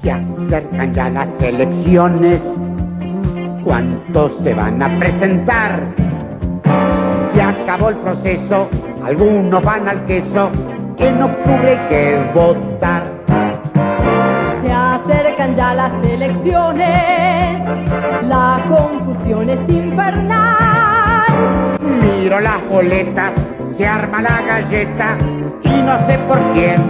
Se acercan ya las elecciones, ¿cuántos se van a presentar? Se acabó el proceso, algunos van al queso, en octubre hay que votar. Se acercan ya las elecciones, la confusión es infernal. Miro las boletas, se arma la galleta, y no sé por quién,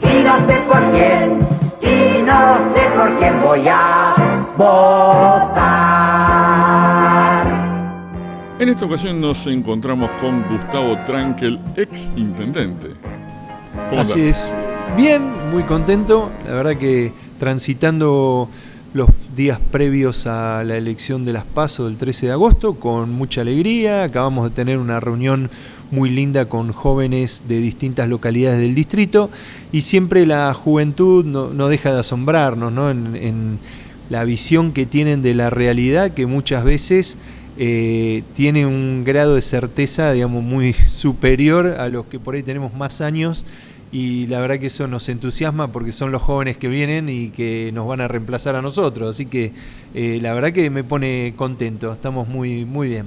y no sé por quién, y no sé por quién voy a votar. En esta ocasión nos encontramos con Gustavo Trankel, ex intendente. Así es. Bien, muy contento. La verdad que transitando los días previos a la elección de las PASO del 13 de agosto con mucha alegría. Acabamos de tener una reunión muy linda con jóvenes de distintas localidades del distrito y siempre la juventud no deja de asombrarnos, ¿no? En la visión que tienen de la realidad, que muchas veces tiene un grado de certeza, digamos, muy superior a los que por ahí tenemos más años. Y la verdad que eso nos entusiasma porque son los jóvenes que vienen y que nos van a reemplazar a nosotros. Así que la verdad que me pone contento, estamos muy, muy bien.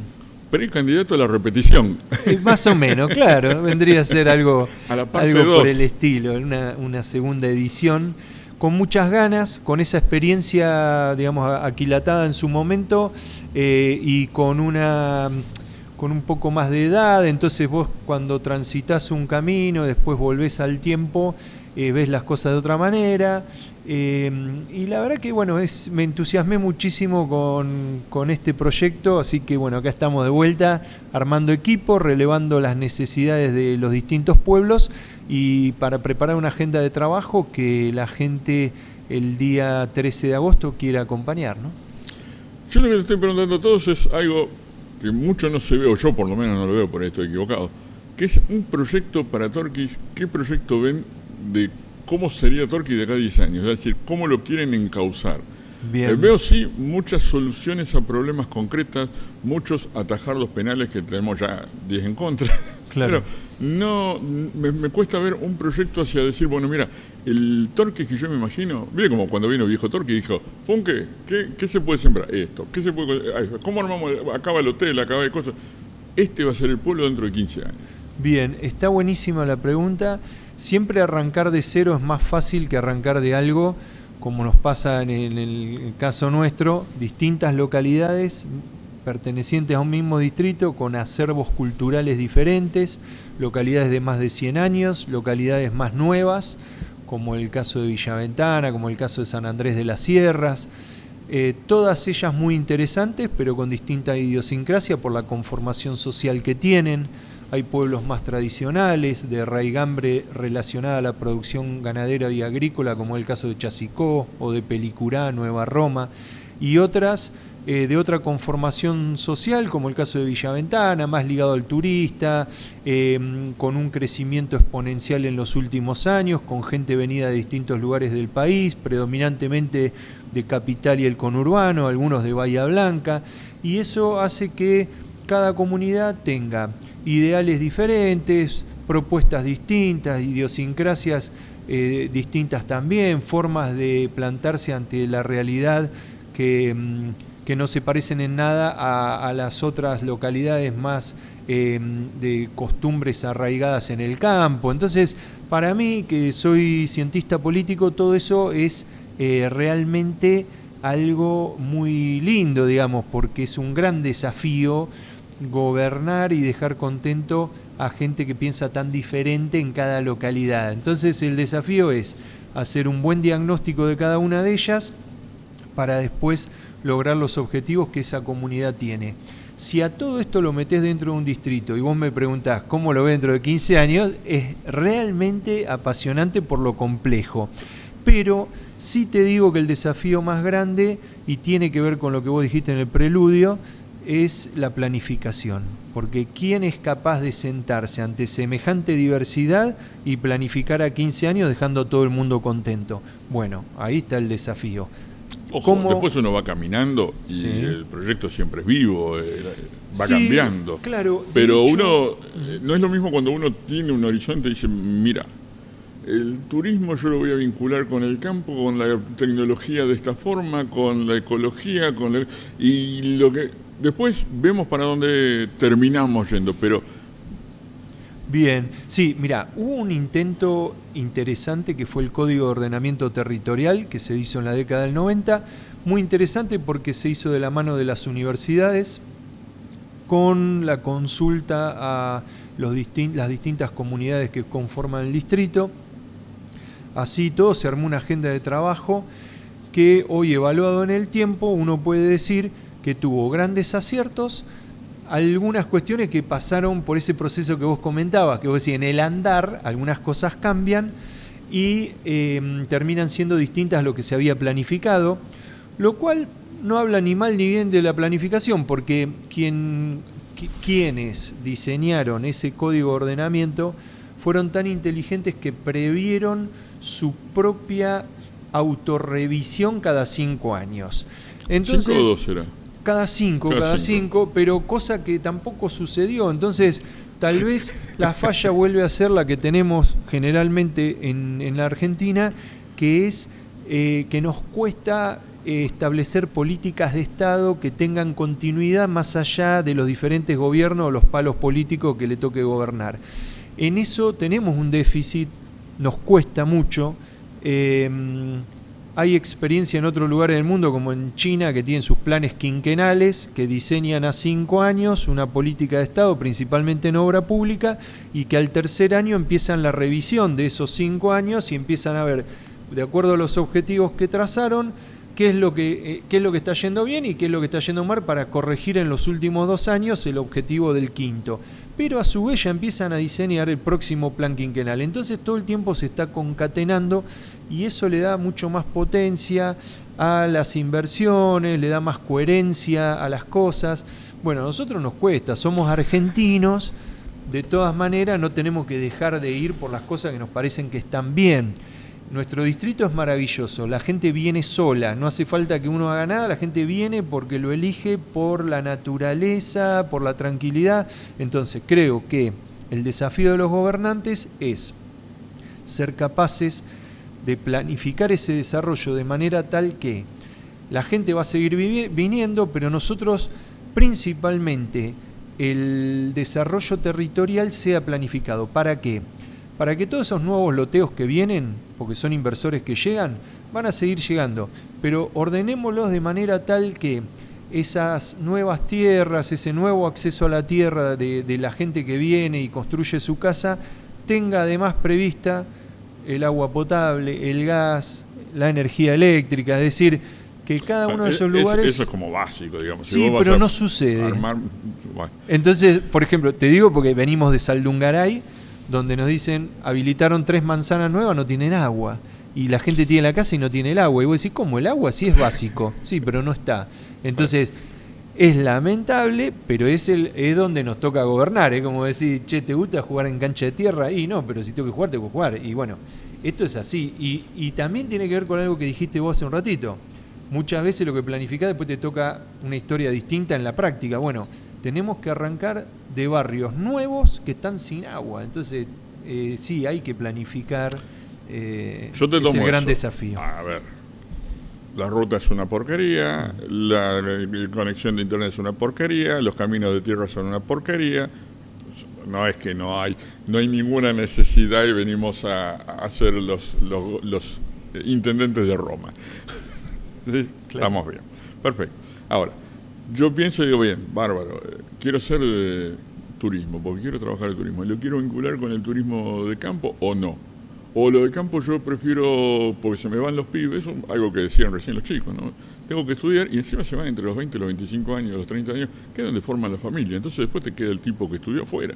Precandidato a la repetición. Más o menos, claro, vendría a ser algo por el estilo, una segunda edición. Con muchas ganas, con esa experiencia, digamos, aquilatada en su momento y con un poco más de edad, entonces vos cuando transitas un camino, después volvés al tiempo, ves las cosas de otra manera, y la verdad que bueno, me entusiasmé muchísimo con este proyecto, así que bueno, acá estamos de vuelta, armando equipo, relevando las necesidades de los distintos pueblos, y para preparar una agenda de trabajo que la gente el día 13 de agosto quiera acompañar, ¿no? Yo lo que le estoy preguntando a todos es algo que mucho no se ve, o yo por lo menos no lo veo, por ahí estoy equivocado, que es un proyecto para Torquís. ¿Qué proyecto ven de cómo sería Torquís de acá a 10 años? Es decir, ¿cómo lo quieren encauzar? Veo sí muchas soluciones a problemas concretas, muchos atajar los penales que tenemos ya 10 en contra. Claro. Pero no, me cuesta ver un proyecto hacia decir, bueno, mira, el Torquís que yo me imagino, mire como cuando vino viejo Torquís y dijo, Funke, ¿qué se puede sembrar? Esto, ¿qué se puede, ¿cómo armamos? Acaba el hotel, acaba de cosas. Este va a ser el pueblo dentro de 15 años. Bien, está buenísima la pregunta. Siempre arrancar de cero es más fácil que arrancar de algo, como nos pasa en el caso nuestro, distintas localidades pertenecientes a un mismo distrito con acervos culturales diferentes, localidades de más de 100 años, localidades más nuevas, como el caso de Villaventana, como el caso de San Andrés de las Sierras, todas ellas muy interesantes, pero con distinta idiosincrasia por la conformación social que tienen. Hay pueblos más tradicionales, de raigambre relacionada a la producción ganadera y agrícola, como el caso de Chasicó o de Pelicurá, Nueva Roma, y otras de otra conformación social, como el caso de Villaventana, más ligado al turista, con un crecimiento exponencial en los últimos años, con gente venida de distintos lugares del país, predominantemente de Capital y el conurbano, algunos de Bahía Blanca, y eso hace que cada comunidad tenga ideales diferentes, propuestas distintas, idiosincrasias distintas también, formas de plantarse ante la realidad que no se parecen en nada a las otras localidades más de costumbres arraigadas en el campo. Entonces, para mí, que soy cientista político, todo eso es realmente algo muy lindo, digamos, porque es un gran desafío gobernar y dejar contento a gente que piensa tan diferente en cada localidad. Entonces el desafío es hacer un buen diagnóstico de cada una de ellas para después lograr los objetivos que esa comunidad tiene. Si a todo esto lo metés dentro de un distrito y vos me preguntás cómo lo ves dentro de 15 años, es realmente apasionante por lo complejo. Pero sí te digo que el desafío más grande, y tiene que ver con lo que vos dijiste en el preludio, es la planificación, porque ¿quién es capaz de sentarse ante semejante diversidad y planificar a 15 años dejando a todo el mundo contento? Bueno, ahí está el desafío. Ojo, después uno va caminando y Sí. el proyecto siempre es vivo, va Sí, cambiando. claro, de Pero hecho, uno, no es lo mismo cuando uno tiene un horizonte y dice, mira, el turismo yo lo voy a vincular con el campo, con la tecnología de esta forma, con la ecología, y lo que después vemos para dónde terminamos yendo, pero Bien, sí, mira, hubo un intento interesante que fue el Código de Ordenamiento Territorial que se hizo en la década del 90, muy interesante porque se hizo de la mano de las universidades con la consulta a las distintas comunidades que conforman el distrito. Así todo se armó una agenda de trabajo que hoy, evaluado en el tiempo, uno puede decir que tuvo grandes aciertos, algunas cuestiones que pasaron por ese proceso que vos comentabas, que vos decís, en el andar algunas cosas cambian y terminan siendo distintas a lo que se había planificado, lo cual no habla ni mal ni bien de la planificación, porque quienes diseñaron ese código de ordenamiento fueron tan inteligentes que previeron su propia autorrevisión cada 5 años. Entonces, 5 o 2 será. Cada cinco, pero cosa que tampoco sucedió. Entonces, tal vez la falla vuelve a ser la que tenemos generalmente en la Argentina, que es que nos cuesta establecer políticas de Estado que tengan continuidad más allá de los diferentes gobiernos o los palos políticos que le toque gobernar. En eso tenemos un déficit, nos cuesta mucho. Hay experiencia en otros lugares del mundo, como en China, que tienen sus planes quinquenales, que diseñan a 5 años una política de Estado, principalmente en obra pública, y que al tercer año empiezan la revisión de esos 5 años y empiezan a ver, de acuerdo a los objetivos que trazaron, qué es lo que está yendo bien y qué es lo que está yendo mal para corregir en los últimos 2 años el objetivo del quinto. Pero a su vez ya empiezan a diseñar el próximo plan quinquenal. Entonces todo el tiempo se está concatenando y eso le da mucho más potencia a las inversiones, le da más coherencia a las cosas. Bueno, a nosotros nos cuesta, somos argentinos, de todas maneras no tenemos que dejar de ir por las cosas que nos parecen que están bien. Nuestro distrito es maravilloso, la gente viene sola, no hace falta que uno haga nada, la gente viene porque lo elige por la naturaleza, por la tranquilidad. Entonces creo que el desafío de los gobernantes es ser capaces de planificar ese desarrollo de manera tal que la gente va a seguir viniendo, pero nosotros principalmente el desarrollo territorial sea planificado. ¿Para qué? Para que todos esos nuevos loteos que vienen, porque son inversores que llegan, van a seguir llegando, pero ordenémoslos de manera tal que esas nuevas tierras, ese nuevo acceso a la tierra de la gente que viene y construye su casa, tenga además prevista el agua potable, el gas, la energía eléctrica, es decir, que cada uno de esos lugares... Eso es como básico, digamos. Sí, si pero no sucede. Bueno. Entonces, por ejemplo, te digo porque venimos de Saldungaray, donde nos dicen, habilitaron 3 manzanas nuevas, no tienen agua. Y la gente tiene la casa y no tiene el agua. Y vos decís, ¿cómo? El agua sí es básico. Sí, pero no está. Entonces, es lamentable, pero es donde nos toca gobernar. Es como decir, che, ¿te gusta jugar en cancha de tierra? Y no, pero si tengo que jugar, tengo que jugar. Y bueno, esto es así. Y también tiene que ver con algo que dijiste vos hace un ratito. Muchas veces lo que planificás después te toca una historia distinta en la práctica. Bueno, tenemos que arrancar de barrios nuevos que están sin agua. Entonces, sí, hay que planificar Yo te tomo ese gran eso. desafío. A ver, la ruta es una porquería, la conexión de internet es una porquería, los caminos de tierra son una porquería. No es que no hay ninguna necesidad y venimos a ser los intendentes de Roma. ¿Sí? Claro. Estamos bien. Perfecto. Ahora, yo pienso y digo, bien, bárbaro, quiero hacer turismo, porque quiero trabajar el turismo. ¿Lo quiero vincular con el turismo de campo o no? O lo de campo yo prefiero, porque se me van los pibes, eso es algo que decían recién los chicos, ¿no? Tengo que estudiar y encima se van entre los 20, los 25 años, los 30 años, que es donde forman la familia. Entonces después te queda el tipo que estudió afuera.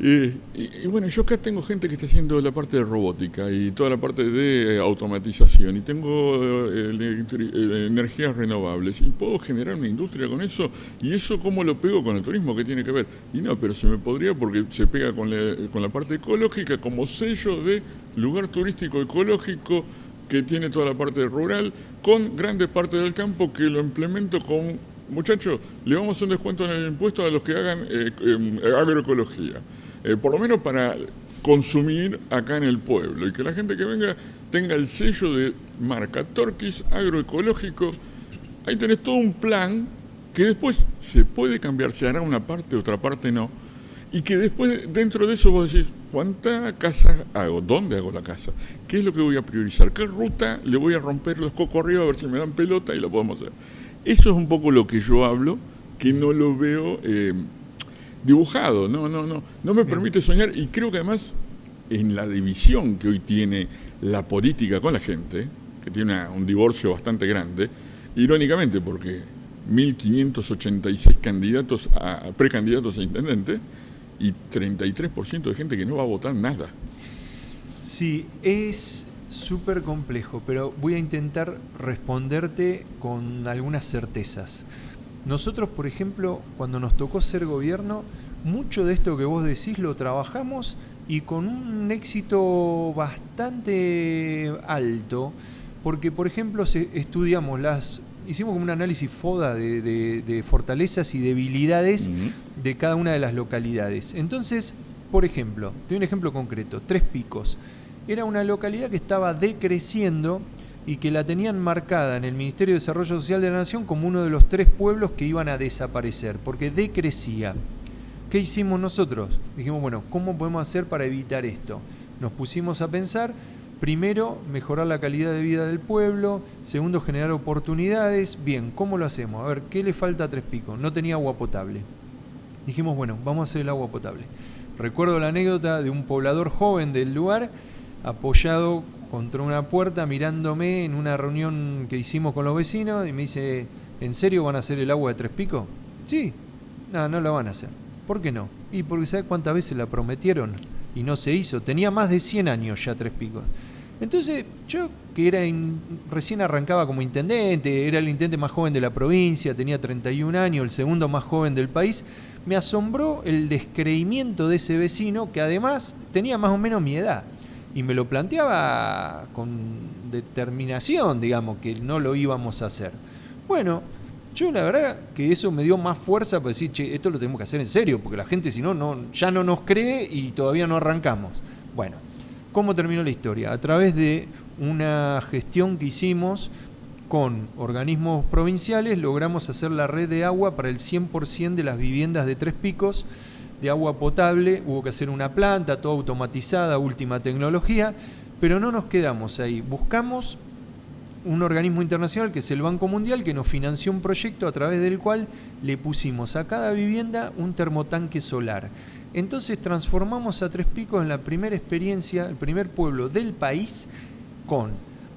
Y bueno, yo acá tengo gente que está haciendo la parte de robótica y toda la parte de automatización y tengo energías renovables y puedo generar una industria con eso. ¿Y eso cómo lo pego con el turismo? ¿Qué tiene que ver? Y no, pero se me podría porque se pega con la parte ecológica como sello de lugar turístico ecológico que tiene toda la parte rural, con grandes partes del campo que lo implemento con, muchachos, le vamos a hacer un descuento en el impuesto a los que hagan agroecología, por lo menos para consumir acá en el pueblo, y que la gente que venga tenga el sello de marca Torquis Agroecológicos. Ahí tenés todo un plan que después se puede cambiar, se hará una parte, otra parte no, y que después dentro de eso vos decís, ¿cuánta casa hago? ¿Dónde hago la casa? ¿Qué es lo que voy a priorizar? ¿Qué ruta le voy a romper los cocos arriba a ver si me dan pelota y lo podemos hacer? Eso es un poco lo que yo hablo, que no lo veo dibujado, no me permite soñar, y creo que además en la división que hoy tiene la política con la gente, que tiene un divorcio bastante grande, irónicamente porque 1.586 precandidatos a intendente y 33% de gente que no va a votar nada. Sí, es súper complejo, pero voy a intentar responderte con algunas certezas. Nosotros, por ejemplo, cuando nos tocó ser gobierno, mucho de esto que vos decís lo trabajamos y con un éxito bastante alto, porque, por ejemplo, hicimos como un análisis FODA de fortalezas y debilidades de cada una de las localidades. Entonces, por ejemplo, te doy un ejemplo concreto, Tres Picos. Era una localidad que estaba decreciendo y que la tenían marcada en el Ministerio de Desarrollo Social de la Nación como uno de los 3 pueblos que iban a desaparecer, porque decrecía. ¿Qué hicimos nosotros? Dijimos, bueno, ¿cómo podemos hacer para evitar esto? Nos pusimos a pensar, primero, mejorar la calidad de vida del pueblo, segundo, generar oportunidades. Bien, ¿cómo lo hacemos? A ver, ¿qué le falta a Tres Picos? No tenía agua potable. Dijimos, bueno, vamos a hacer el agua potable. Recuerdo la anécdota de un poblador joven del lugar, apoyado contra una puerta, mirándome en una reunión que hicimos con los vecinos, y me dice, ¿en serio van a hacer el agua de Tres Picos? Sí. No la van a hacer. ¿Por qué no? Y porque ¿sabes cuántas veces la prometieron? Y no se hizo. Tenía más de 100 años ya Tres Picos. Entonces, yo que recién arrancaba como intendente, era el intendente más joven de la provincia, tenía 31 años, el segundo más joven del país, me asombró el descreimiento de ese vecino, que además tenía más o menos mi edad. Y me lo planteaba con determinación, digamos, que no lo íbamos a hacer. Bueno, yo la verdad que eso me dio más fuerza para decir, che, esto lo tenemos que hacer en serio, porque la gente si no, ya no nos cree y todavía no arrancamos. Bueno, ¿cómo terminó la historia? A través de una gestión que hicimos con organismos provinciales, logramos hacer la red de agua para el 100% de las viviendas de Tres Picos, de agua potable. Hubo que hacer una planta, toda automatizada, última tecnología, pero no nos quedamos ahí. Buscamos un organismo internacional que es el Banco Mundial, que nos financió un proyecto a través del cual le pusimos a cada vivienda un termotanque solar. Entonces transformamos a Tres Picos en la primera experiencia, el primer pueblo del país con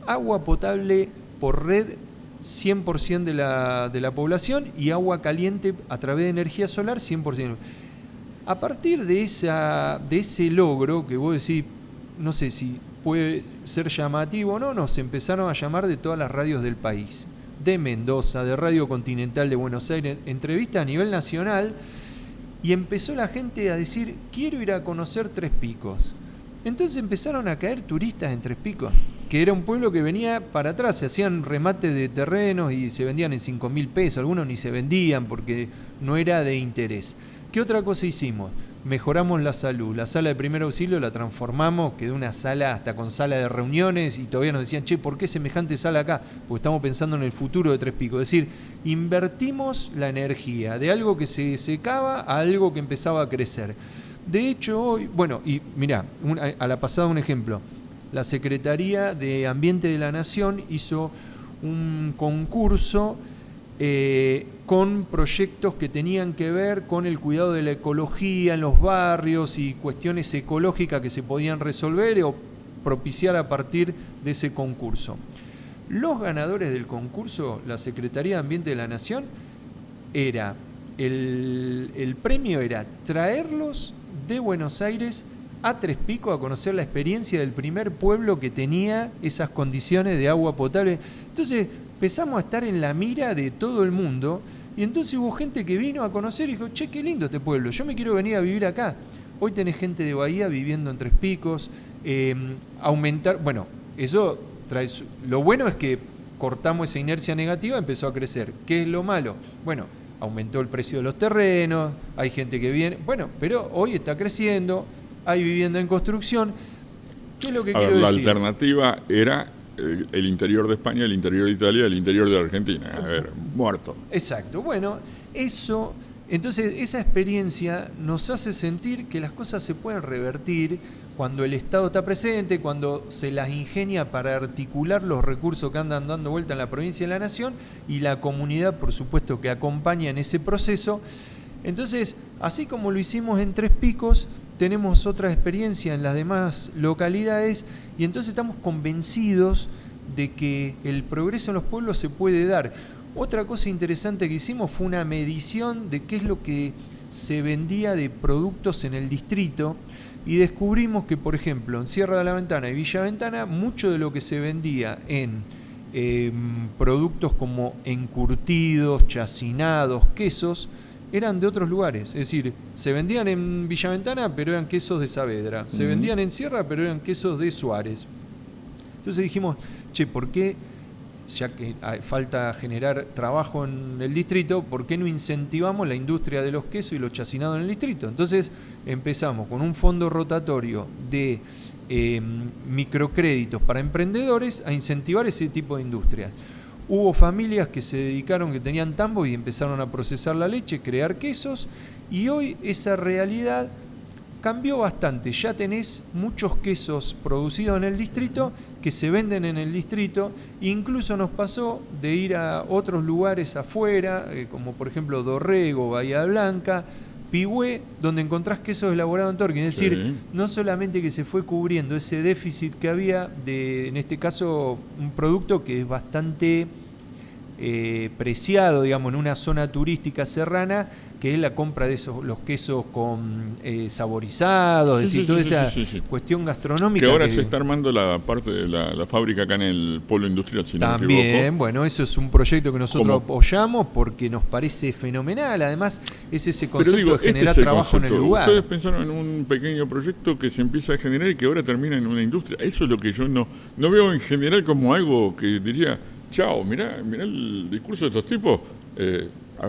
agua potable por red 100% de la población y agua caliente a través de energía solar 100%. A partir de ese logro, que vos decís, no sé si puede ser llamativo o no, nos empezaron a llamar de todas las radios del país, de Mendoza, de Radio Continental de Buenos Aires, entrevista a nivel nacional, y empezó la gente a decir, quiero ir a conocer Tres Picos. Entonces empezaron a caer turistas en Tres Picos, que era un pueblo que venía para atrás, se hacían remates de terrenos y se vendían en 5.000 pesos, algunos ni se vendían porque no era de interés. ¿Qué otra cosa hicimos? Mejoramos la salud. La sala de primer auxilio la transformamos, quedó una sala hasta con sala de reuniones, y todavía nos decían, che, ¿por qué semejante sala acá? Porque estamos pensando en el futuro de Tres Picos. Es decir, invertimos la energía de algo que se secaba a algo que empezaba a crecer. De hecho, hoy, bueno, y mirá, a la pasada un ejemplo. La Secretaría de Ambiente de la Nación hizo un concurso con proyectos que tenían que ver con el cuidado de la ecología en los barrios y cuestiones ecológicas que se podían resolver o propiciar a partir de ese concurso. Los ganadores del concurso, la Secretaría de Ambiente de la Nación, el premio era traerlos de Buenos Aires a Tres Picos a conocer la experiencia del primer pueblo que tenía esas condiciones de agua potable. Entonces empezamos a estar en la mira de todo el mundo, y entonces hubo gente que vino a conocer y dijo, che, qué lindo este pueblo, yo me quiero venir a vivir acá. Hoy tenés gente de Bahía viviendo en Tres Picos, eso Lo bueno es que cortamos esa inercia negativa, empezó a crecer. ¿Qué es lo malo? Bueno, aumentó el precio de los terrenos, hay gente que viene, bueno, pero hoy está creciendo, hay vivienda en construcción. ¿Qué es lo que quiero la decir? alternativa era el interior de España, el interior de Italia, el interior de Argentina. A ver, muerto. Exacto. Bueno, entonces esa experiencia nos hace sentir que las cosas se pueden revertir cuando el Estado está presente, cuando se las ingenia para articular los recursos que andan dando vuelta en la provincia y en la nación, y la comunidad, por supuesto, que acompaña en ese proceso. Entonces, así como lo hicimos en Tres Picos, tenemos otra experiencia en las demás localidades, y entonces estamos convencidos de que el progreso en los pueblos se puede dar. Otra cosa interesante que hicimos fue una medición de qué es lo que se vendía de productos en el distrito, y descubrimos que, por ejemplo, en Sierra de la Ventana y Villa Ventana, mucho de lo que se vendía en productos como encurtidos, chacinados, quesos, eran de otros lugares. Es decir, se vendían en Villa Ventana, pero eran quesos de Saavedra. Se vendían en Sierra, pero eran quesos de Suárez. Entonces dijimos, ¿por qué, ya que falta generar trabajo en el distrito, por qué no incentivamos la industria de los quesos y los chacinados en el distrito? Entonces empezamos con un fondo rotatorio de microcréditos para emprendedores a incentivar ese tipo de industria. Hubo familias que se dedicaron, que tenían tambos y empezaron a procesar la leche, crear quesos, y hoy esa realidad cambió bastante. Ya tenés muchos quesos producidos en el distrito que se venden en el distrito. Incluso nos pasó de ir a otros lugares afuera, como por ejemplo Dorrego, Bahía Blanca, Pigüé, donde encontrás quesos elaborados en Torquín. Es decir, no solamente que se fue cubriendo ese déficit que había de, en este caso, un producto que es bastante preciado, digamos, en una zona turística serrana, que es la compra de los quesos con saborizados, es decir, toda esa cuestión gastronómica. Que ahora se está armando la parte de la fábrica acá en el polo industrial, si no me equivoco. También, bueno, eso es un proyecto que nosotros apoyamos porque nos parece fenomenal. Además, es ese concepto de generar trabajo en el lugar. Ustedes pensaron en un pequeño proyecto que se empieza a generar y que ahora termina en una industria. Eso es lo que yo no veo en general como algo que diría, chao, mirá el discurso de estos tipos,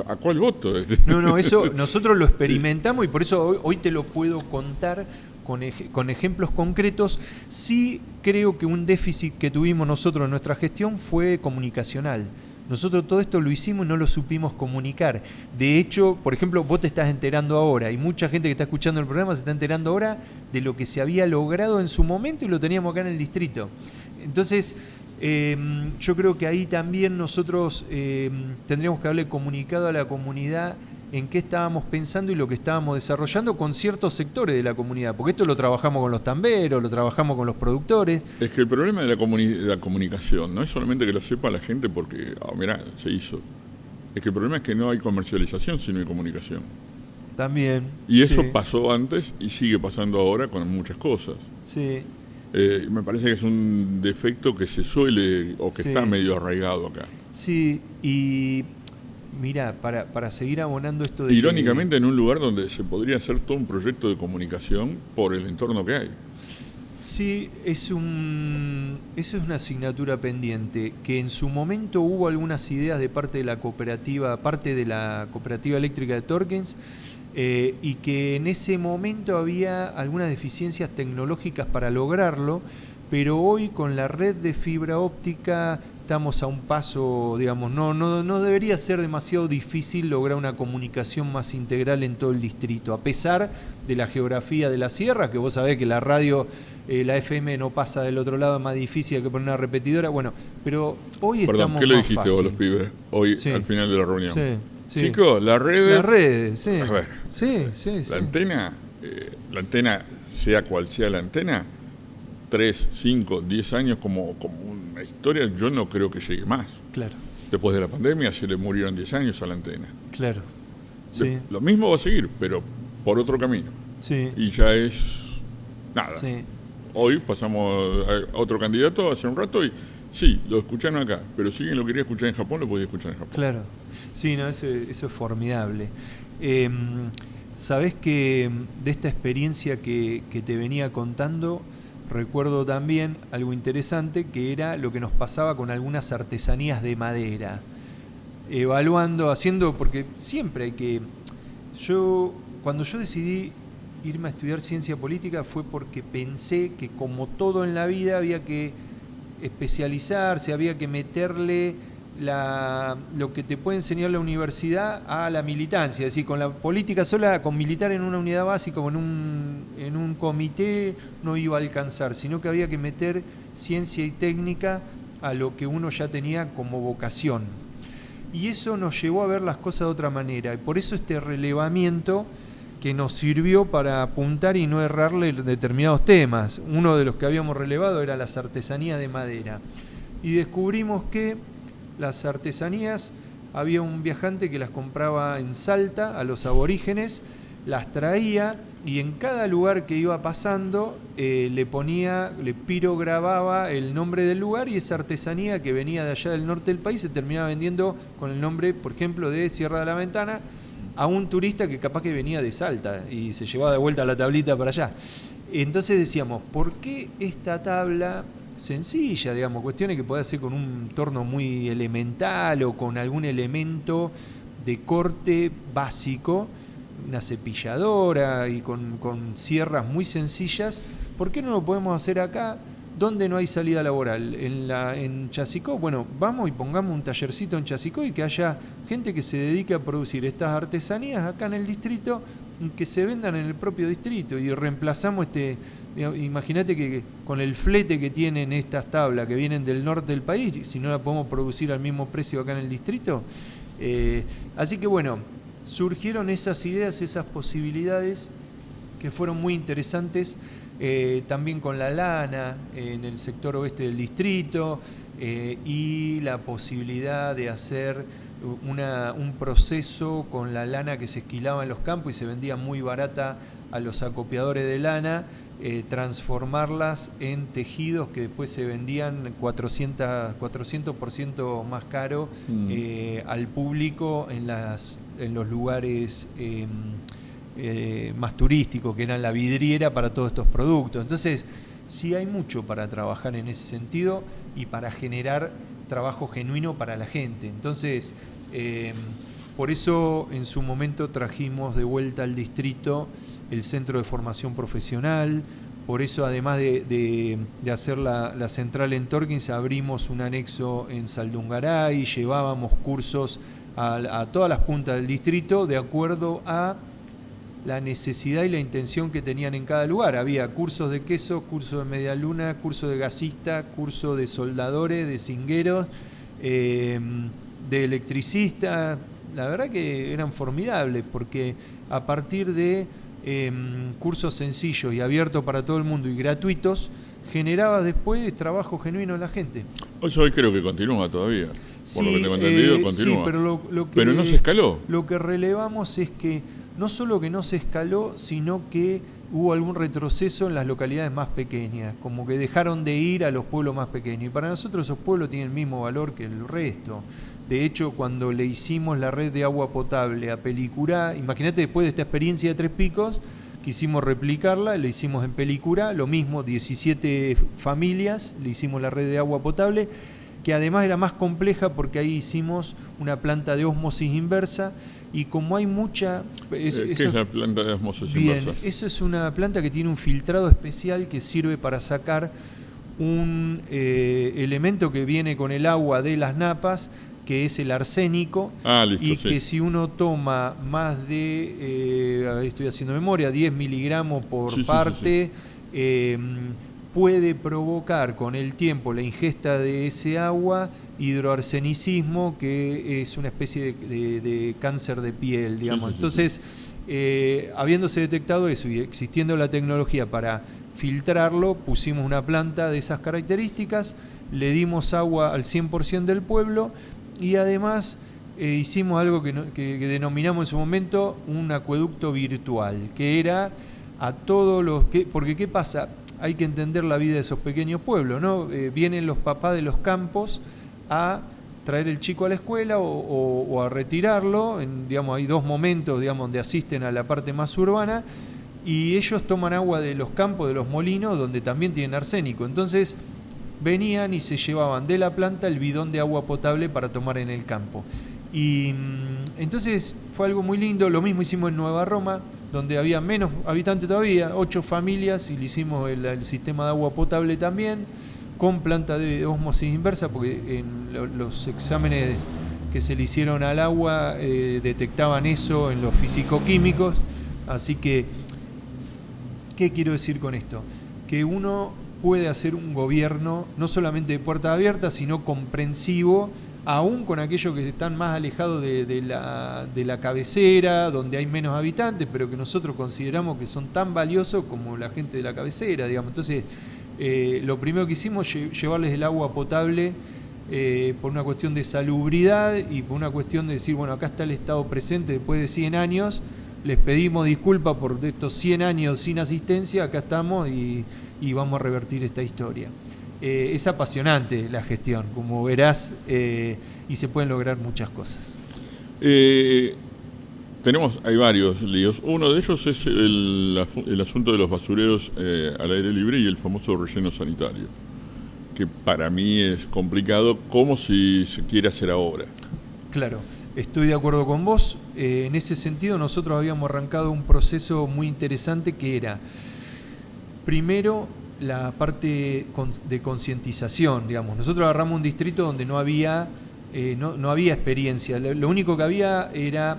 ¿a cuál voto? No, eso nosotros lo experimentamos y por eso hoy te lo puedo contar con ejemplos concretos. Sí creo que un déficit que tuvimos nosotros en nuestra gestión fue comunicacional. Nosotros todo esto lo hicimos y no lo supimos comunicar. De hecho, por ejemplo, vos te estás enterando ahora y mucha gente que está escuchando el programa se está enterando ahora de lo que se había logrado en su momento y lo teníamos acá en el distrito. Entonces, yo creo que ahí también nosotros tendríamos que haberle comunicado a la comunidad en qué estábamos pensando y lo que estábamos desarrollando con ciertos sectores de la comunidad, porque esto lo trabajamos con los tamberos, lo trabajamos con los productores. Es que el problema de la comunicación no es solamente que lo sepa la gente porque, mirá, se hizo. Es que el problema es que no hay comercialización si no hay comunicación. También. Y eso pasó antes y sigue pasando ahora con muchas cosas. Sí. Me parece que es un defecto que se suele o que está medio arraigado acá. Sí, y mira, para seguir abonando esto de irónicamente en un lugar donde se podría hacer todo un proyecto de comunicación por el entorno que hay. Sí, eso es una asignatura pendiente, que en su momento hubo algunas ideas de parte de la cooperativa eléctrica de Torkins, y que en ese momento había algunas deficiencias tecnológicas para lograrlo, pero hoy con la red de fibra óptica estamos a un paso, digamos, no debería ser demasiado difícil lograr una comunicación más integral en todo el distrito, a pesar de la geografía de la sierra, que vos sabés que la radio, la FM no pasa del otro lado, es más difícil que poner una repetidora, bueno, pero hoy estamos más ¿qué le dijiste fácil. vos a los pibes hoy al final de la reunión? Sí. Chicos, las redes, sí. A ver, sí. La antena, sea cual sea la antena, 3, 5, 10 años como una historia, yo no creo que llegue más. Claro. Después de la pandemia se le murieron 10 años a la antena. Claro. Sí. Lo mismo va a seguir, pero por otro camino. Sí. Y ya es nada. Sí. Hoy pasamos a otro candidato hace un rato y sí, lo escucharon acá, pero si alguien lo quería escuchar en Japón, lo podía escuchar en Japón. Claro. Sí, no, eso es formidable. Sabés que de esta experiencia que te venía contando, recuerdo también algo interesante que era lo que nos pasaba con algunas artesanías de madera. Evaluando, haciendo, porque siempre hay que... Cuando yo decidí irme a estudiar ciencia política fue porque pensé que, como todo en la vida, había que especializarse, había que meterle lo que te puede enseñar la universidad a la militancia. Es decir, con la política sola, con militar en una unidad básica o en un comité no iba a alcanzar, sino que había que meter ciencia y técnica a lo que uno ya tenía como vocación. Y eso nos llevó a ver las cosas de otra manera. Y por eso este relevamiento que nos sirvió para apuntar y no errarle determinados temas. Uno de los que habíamos relevado era las artesanías de madera. Y descubrimos que las artesanías, había un viajante que las compraba en Salta a los aborígenes, las traía y en cada lugar que iba pasando le pirogrababa el nombre del lugar, y esa artesanía que venía de allá del norte del país se terminaba vendiendo con el nombre, por ejemplo, de Sierra de la Ventana, a un turista que capaz que venía de Salta y se llevaba de vuelta la tablita para allá. Entonces decíamos, ¿por qué esta tabla sencilla, digamos, cuestiones que puede hacer con un torno muy elemental o con algún elemento de corte básico, una cepilladora y con sierras muy sencillas, ¿por qué no lo podemos hacer acá donde no hay salida laboral? En Chasicó, bueno, vamos y pongamos un tallercito en Chasicó y que haya gente que se dedique a producir estas artesanías acá en el distrito y que se vendan en el propio distrito, y reemplazamos imagínate que con el flete que tienen estas tablas que vienen del norte del país, si no la podemos producir al mismo precio acá en el distrito. Así que bueno, surgieron esas ideas, esas posibilidades que fueron muy interesantes, también con la lana en el sector oeste del distrito, y la posibilidad de hacer un proceso con la lana que se esquilaba en los campos y se vendía muy barata a los acopiadores de lana, transformarlas en tejidos que después se vendían 400% más caro al público en los lugares más turísticos, que eran la vidriera para todos estos productos. Entonces, sí hay mucho para trabajar en ese sentido y para generar trabajo genuino para la gente. Entonces, por eso en su momento trajimos de vuelta al distrito el Centro de Formación Profesional. Por eso, además de hacer la central en Torkins, abrimos un anexo en Saldungaray, llevábamos cursos a todas las puntas del distrito de acuerdo a la necesidad y la intención que tenían en cada lugar. Había cursos de queso, curso de medialuna, curso de gasista, curso de soldadores, de cingueros, de electricistas. La verdad que eran formidables, porque a partir de cursos sencillos y abiertos para todo el mundo y gratuitos, generaba después trabajo genuino en la gente. Eso hoy creo que continúa todavía. Sí, por lo que tengo entendido, continúa. Sí, pero no se escaló. Lo que relevamos es que no solo que no se escaló, sino que hubo algún retroceso en las localidades más pequeñas, como que dejaron de ir a los pueblos más pequeños. Y para nosotros esos pueblos tienen el mismo valor que el resto. De hecho, cuando le hicimos la red de agua potable a Pelicurá, imagínate, después de esta experiencia de Tres Picos, quisimos replicarla, lo hicimos en Pelicurá, lo mismo, 17 familias, le hicimos la red de agua potable, que además era más compleja porque ahí hicimos una planta de ósmosis inversa, y como hay mucha... ¿Qué es la planta de ósmosis Bien, inversa? eso es una planta que tiene un filtrado especial que sirve para sacar un elemento que viene con el agua de las napas, que es el arsénico, listo, y que si uno toma más de, estoy haciendo memoria, 10 miligramos por parte, puede provocar con el tiempo la ingesta de ese agua hidroarsenicismo, que es una especie de cáncer de piel, digamos. Entonces, habiéndose detectado eso y existiendo la tecnología para filtrarlo, pusimos una planta de esas características, le dimos agua al 100% del pueblo, y además hicimos algo que denominamos en su momento un acueducto virtual, que era a todos los que... Porque ¿qué pasa? Hay que entender la vida de esos pequeños pueblos, ¿no? Vienen los papás de los campos a traer el chico a la escuela o a retirarlo. Digamos, hay dos momentos, digamos, donde asisten a la parte más urbana, y ellos toman agua de los campos, de los molinos, donde también tienen arsénico. Entonces venían y se llevaban de la planta el bidón de agua potable para tomar en el campo. Y entonces fue algo muy lindo. Lo mismo hicimos en Nueva Roma, donde había menos habitantes todavía, 8 familias, y le hicimos el sistema de agua potable también, con planta de ósmosis inversa, porque en los exámenes que se le hicieron al agua detectaban eso en los fisicoquímicos. Así que, ¿qué quiero decir con esto? Que uno puede hacer un gobierno no solamente de puertas abiertas, sino comprensivo, aún con aquellos que están más alejados de la cabecera, donde hay menos habitantes, pero que nosotros consideramos que son tan valiosos como la gente de la cabecera, digamos. Entonces, lo primero que hicimos es llevarles el agua potable por una cuestión de salubridad y por una cuestión de decir, bueno, acá está el Estado presente después de 100 años, les pedimos disculpas por estos 100 años sin asistencia, acá estamos y vamos a revertir esta historia. Es apasionante la gestión, como verás, y se pueden lograr muchas cosas. Hay varios líos. Uno de ellos es el asunto de los basureros al aire libre y el famoso relleno sanitario, que para mí es complicado, como si se quiere hacer ahora. Claro, estoy de acuerdo con vos. En ese sentido, nosotros habíamos arrancado un proceso muy interesante que era, primero, la parte de concientización, digamos. Nosotros agarramos un distrito donde no había experiencia. Lo único que había era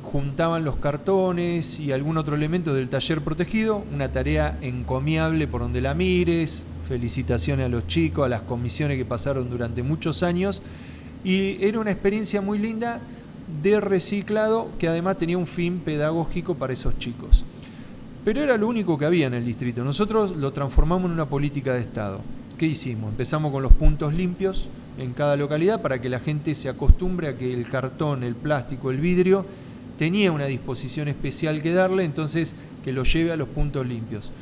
juntaban los cartones y algún otro elemento del taller protegido, una tarea encomiable por donde la mires. Felicitaciones a los chicos, a las comisiones que pasaron durante muchos años, y era una experiencia muy linda de reciclado que además tenía un fin pedagógico para esos chicos. Pero era lo único que había en el distrito. Nosotros lo transformamos en una política de Estado. ¿Qué hicimos? Empezamos con los puntos limpios en cada localidad para que la gente se acostumbre a que el cartón, el plástico, el vidrio tenía una disposición especial que darle, entonces que lo lleve a los puntos limpios.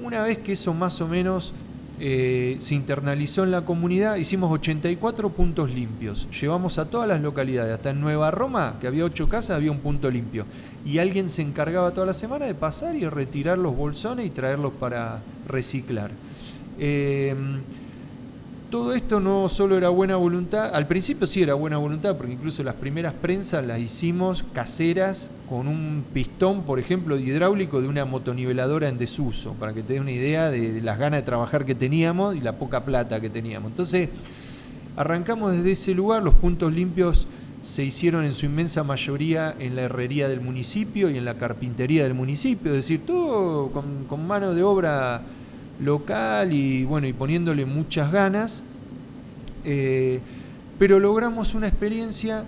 Una vez que eso más o menos se internalizó en la comunidad, hicimos 84 puntos limpios. Llevamos a todas las localidades, hasta en Nueva Roma, que había 8 casas, había un punto limpio. Y alguien se encargaba toda la semana de pasar y retirar los bolsones y traerlos para reciclar. Todo esto no solo era buena voluntad, al principio sí era buena voluntad, porque incluso las primeras prensas las hicimos caseras con un pistón, por ejemplo, hidráulico de una motoniveladora en desuso, para que te des una idea de las ganas de trabajar que teníamos y la poca plata que teníamos. Entonces, arrancamos desde ese lugar. Los puntos limpios se hicieron en su inmensa mayoría en la herrería del municipio y en la carpintería del municipio, es decir, todo con mano de obra local y bueno, y poniéndole muchas ganas, pero logramos una experiencia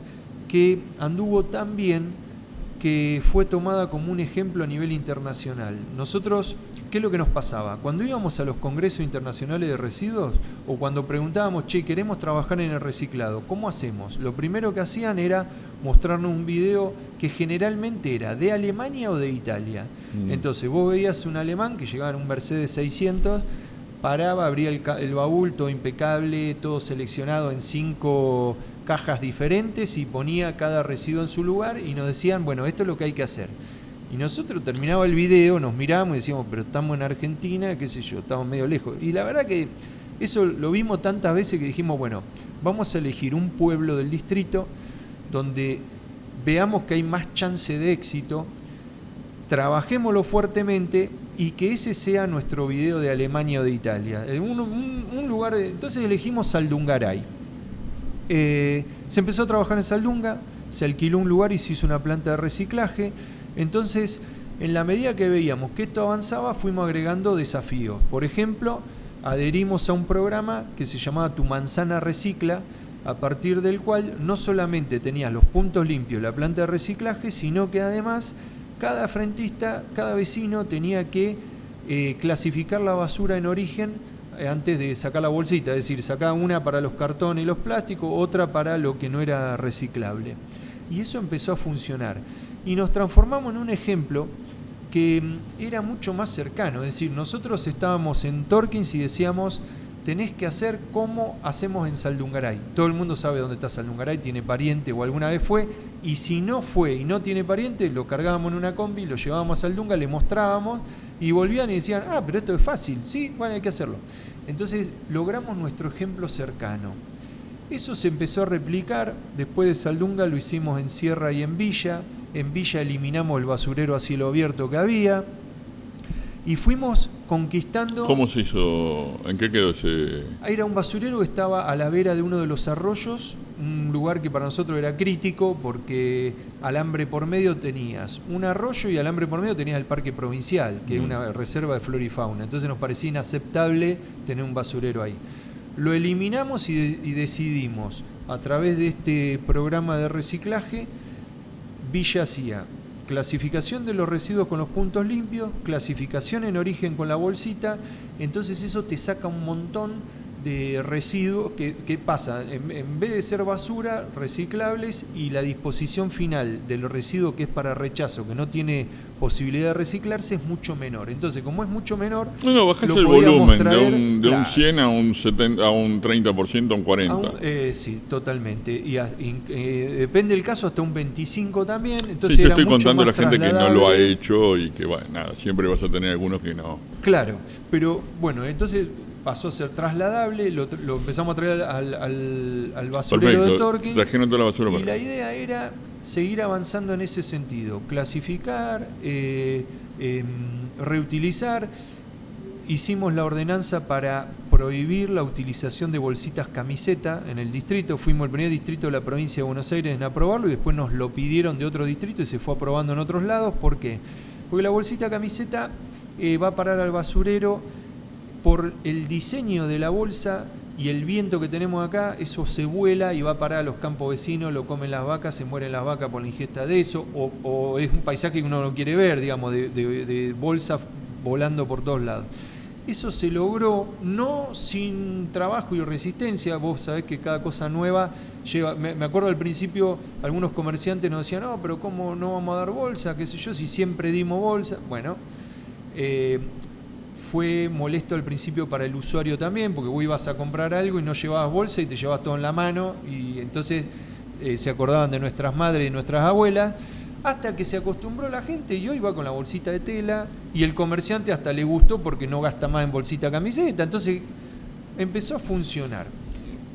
que anduvo tan bien que fue tomada como un ejemplo a nivel internacional. Nosotros, ¿qué es lo que nos pasaba? Cuando íbamos a los congresos internacionales de residuos o cuando preguntábamos, che, queremos trabajar en el reciclado, ¿cómo hacemos? Lo primero que hacían era mostrarnos un video que generalmente era de Alemania o de Italia. Entonces vos veías un alemán que llegaba en un Mercedes 600, paraba, abría el baúl, todo impecable, todo seleccionado en 5 cajas diferentes y ponía cada residuo en su lugar y nos decían, bueno, esto es lo que hay que hacer. Y nosotros terminaba el video, nos mirábamos y decíamos, pero estamos en Argentina, qué sé yo, estamos medio lejos. Y la verdad que eso lo vimos tantas veces que dijimos, bueno, vamos a elegir un pueblo del distrito donde veamos que hay más chance de éxito, trabajémoslo fuertemente y que ese sea nuestro video de Alemania o de Italia. Un lugar entonces elegimos Saldungaray. Se empezó a trabajar en Saldunga, se alquiló un lugar y se hizo una planta de reciclaje. Entonces, en la medida que veíamos que esto avanzaba, fuimos agregando desafíos. Por ejemplo, adherimos a un programa que se llamaba Tu Manzana Recicla, a partir del cual no solamente tenías los puntos limpios, la planta de reciclaje, sino que además cada frentista, cada vecino tenía que clasificar la basura en origen antes de sacar la bolsita, es decir, sacaba una para los cartones y los plásticos, otra para lo que no era reciclable. Y eso empezó a funcionar. Y nos transformamos en un ejemplo que era mucho más cercano. Es decir, nosotros estábamos en Torkins y decíamos, tenés que hacer como hacemos en Saldungaray. Todo el mundo sabe dónde está Saldungaray, tiene pariente o alguna vez fue, y si no fue y no tiene pariente, lo cargábamos en una combi, lo llevábamos a Saldunga, le mostrábamos y volvían y decían, pero esto es fácil, sí, bueno, hay que hacerlo. Entonces logramos nuestro ejemplo cercano. Eso se empezó a replicar, después de Saldunga lo hicimos en Sierra y en Villa eliminamos el basurero a cielo abierto que había, y fuimos conquistando... ¿Cómo se hizo? ¿En qué quedó ese...? Era un basurero que estaba a la vera de uno de los arroyos, un lugar que para nosotros era crítico porque alambre por medio tenías un arroyo y alambre por medio tenías el parque provincial, que es una reserva de flora y fauna. Entonces nos parecía inaceptable tener un basurero ahí. Lo eliminamos y decidimos, a través de este programa de reciclaje, Villa hacía clasificación de los residuos con los puntos limpios, clasificación en origen con la bolsita, entonces eso te saca un montón de residuos que pasa, en vez de ser basura, reciclables, y la disposición final del residuo que es para rechazo, que no tiene posibilidad de reciclarse, es mucho menor. Entonces, como es mucho menor... bajás el volumen de un 100 a un 70, a un 30%, a un 40%. Sí, totalmente. Y depende del caso, hasta un 25% también. Entonces sí, yo era estoy mucho contando a la más gente que no lo ha trasladable. hecho y que, bueno, nada, siempre vas a tener algunos que no. Claro, pero bueno, entonces pasó a ser trasladable, lo empezamos a traer al basurero de Torquín. Trajeron toda la basura Y para la acá. idea era seguir avanzando en ese sentido, clasificar, reutilizar. Hicimos la ordenanza para prohibir la utilización de bolsitas camiseta en el distrito. Fuimos el primer distrito de la provincia de Buenos Aires en aprobarlo y después nos lo pidieron de otro distrito y se fue aprobando en otros lados. ¿Por qué? Porque la bolsita camiseta va a parar al basurero por el diseño de la bolsa y el viento que tenemos acá. Eso se vuela y va a parar a los campos vecinos, lo comen las vacas, se mueren las vacas por la ingesta de eso, o es un paisaje que uno no quiere ver, digamos, de bolsa volando por todos lados. Eso se logró no sin trabajo y resistencia. Vos sabés que cada cosa nueva lleva... Me acuerdo al principio algunos comerciantes nos decían, no, pero ¿cómo no vamos a dar bolsa? ¿Qué sé yo? Si siempre dimos bolsa. Bueno, fue molesto al principio para el usuario también, porque vos ibas a comprar algo y no llevabas bolsa y te llevabas todo en la mano, y entonces se acordaban de nuestras madres y nuestras abuelas, hasta que se acostumbró la gente y hoy va con la bolsita de tela, y el comerciante hasta le gustó porque no gasta más en bolsita camiseta, entonces empezó a funcionar.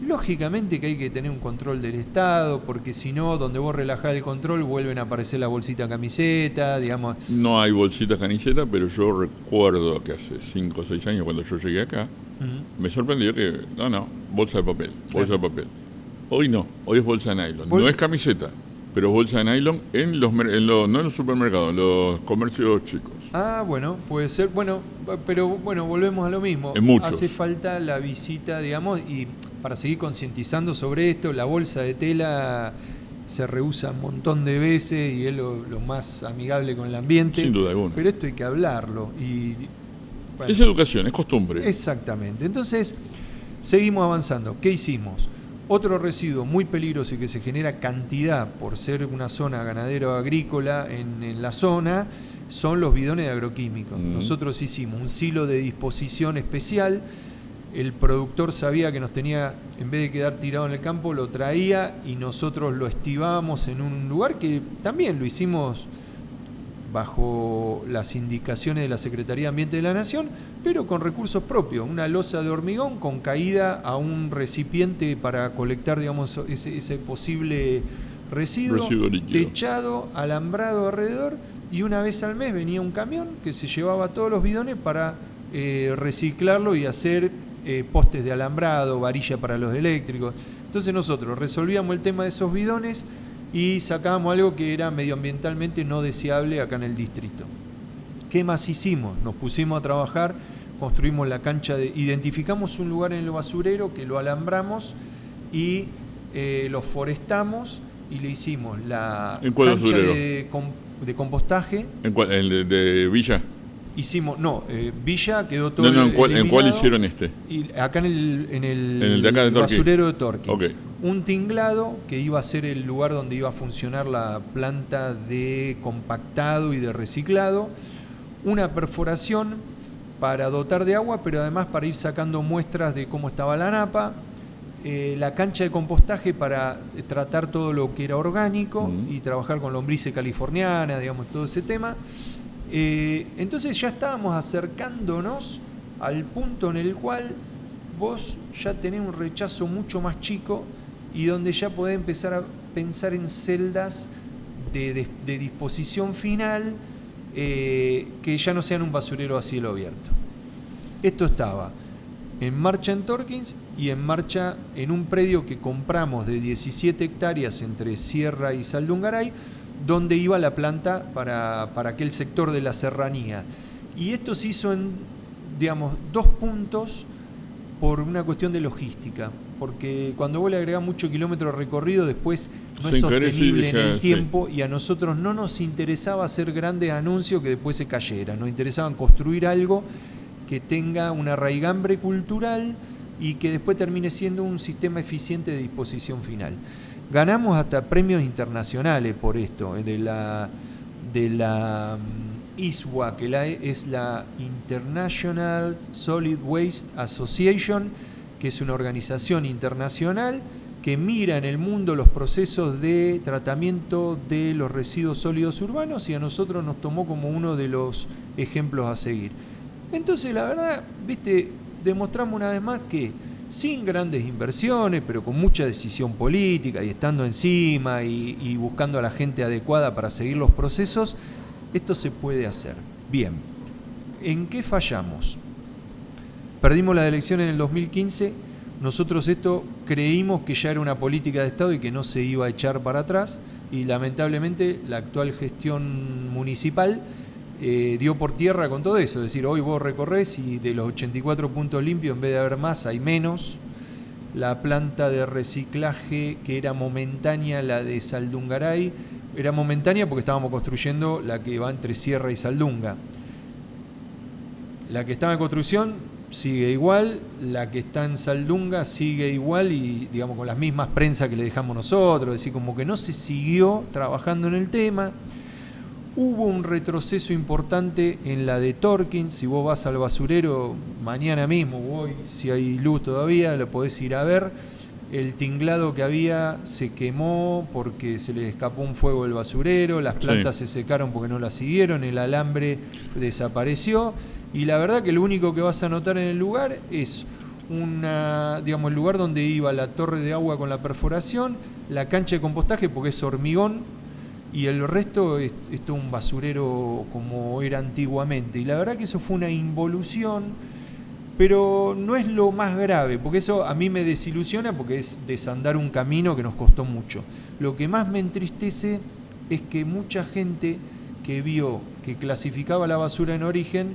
Lógicamente que hay que tener un control del Estado, porque si no, donde vos relajás el control vuelven a aparecer la bolsita camiseta, digamos. No hay bolsitas camiseta, pero yo recuerdo que hace 5 o 6 años, cuando yo llegué acá, me sorprendió que, bolsa de papel, bolsa de papel. Hoy no, hoy es bolsa de nylon. No es camiseta, pero es bolsa de nylon no en los supermercados, en los comercios chicos. Bueno, puede ser, pero volvemos a lo mismo. En muchos. Hace falta la visita, digamos, y para seguir concientizando sobre esto, la bolsa de tela se reusa un montón de veces y es lo más amigable con el ambiente. Sin duda alguna. Pero esto hay que hablarlo. Bueno, es educación, es costumbre. Exactamente. Entonces, seguimos avanzando. ¿Qué hicimos? Otro residuo muy peligroso y que se genera cantidad por ser una zona ganadero-agrícola en la zona son los bidones de agroquímicos. Nosotros hicimos un silo de disposición especial. El productor sabía que nos tenía, en vez de quedar tirado en el campo, lo traía y nosotros lo estibábamos en un lugar que también lo hicimos bajo las indicaciones de la Secretaría de Ambiente de la Nación, pero con recursos propios, una losa de hormigón con caída a un recipiente para colectar, digamos, ese posible residuo líquido, techado, alambrado alrededor, y una vez al mes venía un camión que se llevaba todos los bidones para reciclarlo y hacer postes de alambrado, varilla para los eléctricos. Entonces nosotros resolvíamos el tema de esos bidones y sacábamos algo que era medioambientalmente no deseable acá en el distrito. ¿Qué más hicimos? Nos pusimos a trabajar, construimos la cancha identificamos un lugar en el basurero que lo alambramos y lo forestamos y le hicimos la cancha de compostaje. ¿En cuál? ¿El de Villa? Hicimos, Villa quedó todo ¿En cuál hicieron este? Y acá en el de acá de basurero de Torquín. Okay. Un tinglado que iba a ser el lugar donde iba a funcionar la planta de compactado y de reciclado. Una perforación para dotar de agua, pero además para ir sacando muestras de cómo estaba la napa, la cancha de compostaje para tratar todo lo que era orgánico y trabajar con lombrices californiana, digamos, todo ese tema. Entonces ya estábamos acercándonos al punto en el cual vos ya tenés un rechazo mucho más chico y donde ya podés empezar a pensar en celdas de disposición final que ya no sean un basurero a cielo abierto. Esto estaba en marcha en Torkins y en marcha en un predio que compramos de 17 hectáreas entre Sierra y Saldungaray, donde iba la planta para aquel sector de la serranía. Y esto se hizo en, digamos, 2 puntos por una cuestión de logística, porque cuando vos le agregás mucho kilómetro recorrido, después no es sostenible en el tiempo, y a nosotros no nos interesaba hacer grandes anuncios que después se cayeran, nos interesaba construir algo que tenga una raigambre cultural y que después termine siendo un sistema eficiente de disposición final. Ganamos hasta premios internacionales por esto, de la ISWA, que es la International Solid Waste Association, que es una organización internacional que mira en el mundo los procesos de tratamiento de los residuos sólidos urbanos, y a nosotros nos tomó como uno de los ejemplos a seguir. Entonces, la verdad, demostramos una vez más que sin grandes inversiones, pero con mucha decisión política y estando encima y buscando a la gente adecuada para seguir los procesos, esto se puede hacer. Bien, ¿en qué fallamos? Perdimos la elección en el 2015, nosotros esto creímos que ya era una política de Estado y que no se iba a echar para atrás, y lamentablemente la actual gestión municipal dio por tierra con todo eso. Es decir, hoy vos recorrés y de los 84 puntos limpios, en vez de haber más, hay menos. La planta de reciclaje, que era momentánea, la de Saldungaray, era momentánea porque estábamos construyendo la que va entre Sierra y Saldunga. La que estaba en construcción sigue igual, la que está en Saldunga sigue igual, y digamos con las mismas prensas que le dejamos nosotros. Es decir, como que no se siguió trabajando en el tema. Hubo un retroceso importante en la de Torkins. Si vos vas al basurero mañana mismo, hoy, si hay luz todavía, lo podés ir a ver. El tinglado que había se quemó porque se le escapó un fuego del basurero, las plantas se secaron porque no las siguieron, el alambre desapareció, y la verdad que lo único que vas a notar en el lugar es el lugar donde iba la torre de agua con la perforación, la cancha de compostaje porque es hormigón, y el resto es todo un basurero como era antiguamente. Y la verdad que eso fue una involución, pero no es lo más grave, porque eso a mí me desilusiona, porque es desandar un camino que nos costó mucho. Lo que más me entristece es que mucha gente que vio que clasificaba la basura en origen,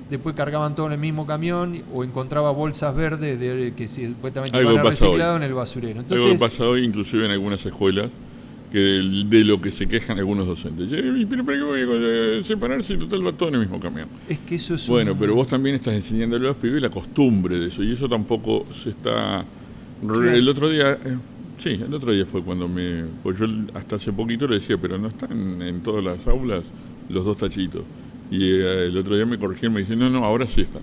después cargaban todo en el mismo camión o encontraba bolsas verdes que supuestamente iban a reciclado en el basurero. Entonces, algo pasa hoy, inclusive en algunas escuelas, que de lo que se quejan algunos docentes. ¿Pero para qué voy a separar si total va todo en el mismo camión? Es que eso es pero vos también estás enseñándole a los pibes la costumbre de eso, y eso tampoco se está... Claro. El otro día fue cuando pues yo hasta hace poquito le decía, pero no están en todas las aulas los 2 tachitos. Y el otro día me corrigieron y me dice, no, ahora sí están.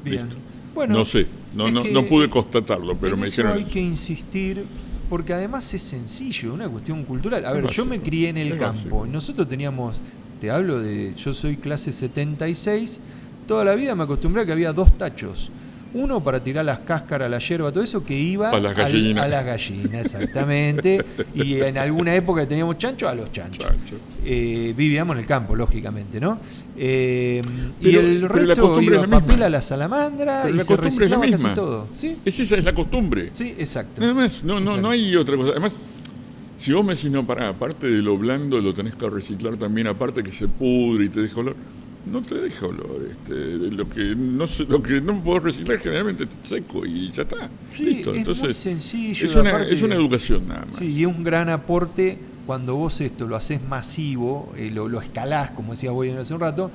Bien. Listo. Bueno, no sé, no pude constatarlo, pero me dijeron... Hay que insistir, porque además es sencillo, una cuestión cultural. A ver, yo me crié en el campo, y nosotros teníamos, yo soy clase 76, toda la vida me acostumbré a que había 2 tachos. Uno para tirar las cáscaras, la hierba, todo eso, que iba a las gallinas, exactamente. Y en alguna época teníamos chanchos, a los chanchos. Vivíamos en el campo, lógicamente, ¿no? Y el resto iba papel a la salamandra, y se reciclaba casi todo. ¿Sí? Esa es la costumbre. Sí, exacto. Nada más, no hay otra cosa. Además, si vos me decís, aparte de lo blando, lo tenés que reciclar también, aparte que se pudre y te deja olor. No te deja olor, lo que no puedo reciclar generalmente seco y ya está. Sí, listo. Es entonces, muy sencillo. Es una educación nada más. Sí, y es un gran aporte cuando vos esto lo haces masivo, lo escalás, como decía Boy hace un rato.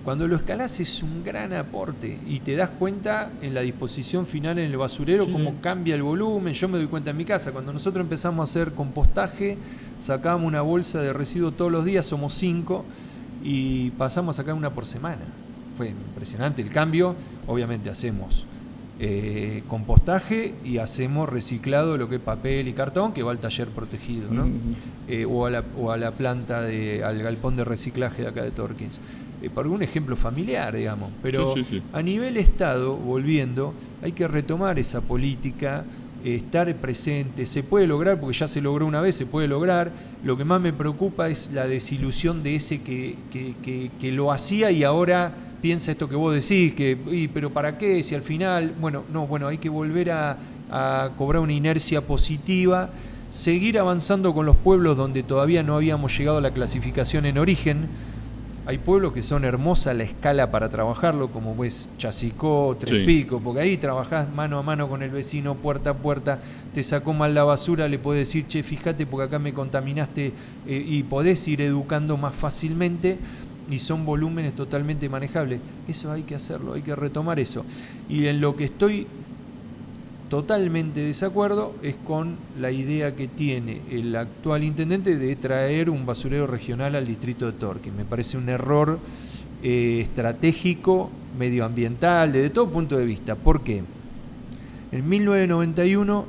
Cuando lo escalás es un gran aporte y te das cuenta en la disposición final en el basurero cómo cambia el volumen. Yo me doy cuenta en mi casa, cuando nosotros empezamos a hacer compostaje, sacábamos una bolsa de residuos todos los días, somos 5, y pasamos a sacar una por semana. fue impresionante el cambio. Obviamente hacemos compostaje y hacemos reciclado de lo que es papel y cartón, que va al taller protegido, ¿no? O a la planta, al galpón de reciclaje de acá de Torkins. Por un ejemplo familiar, digamos. Pero sí. a nivel Estado, volviendo, hay que retomar esa política, estar presente. Se puede lograr, porque ya se logró una vez, se puede lograr. Lo que más me preocupa es la desilusión de ese que lo hacía y ahora piensa esto que vos decís, pero ¿para qué? Si al final, bueno, hay que volver a cobrar una inercia positiva, seguir avanzando con los pueblos donde todavía no habíamos llegado a la clasificación en origen. Hay pueblos que son hermosas la escala para trabajarlo, como ves Chasicó, Tres Picos, porque ahí trabajás mano a mano con el vecino, puerta a puerta, te sacó mal la basura, le podés decir, che, fíjate porque acá me contaminaste, y podés ir educando más fácilmente, y son volúmenes totalmente manejables. Eso hay que hacerlo, hay que retomar eso. Y en lo que estoy totalmente desacuerdo es con la idea que tiene el actual intendente de traer un basurero regional al distrito de Torquín. Me parece un error estratégico, medioambiental, desde todo punto de vista. ¿Por qué? En 1991,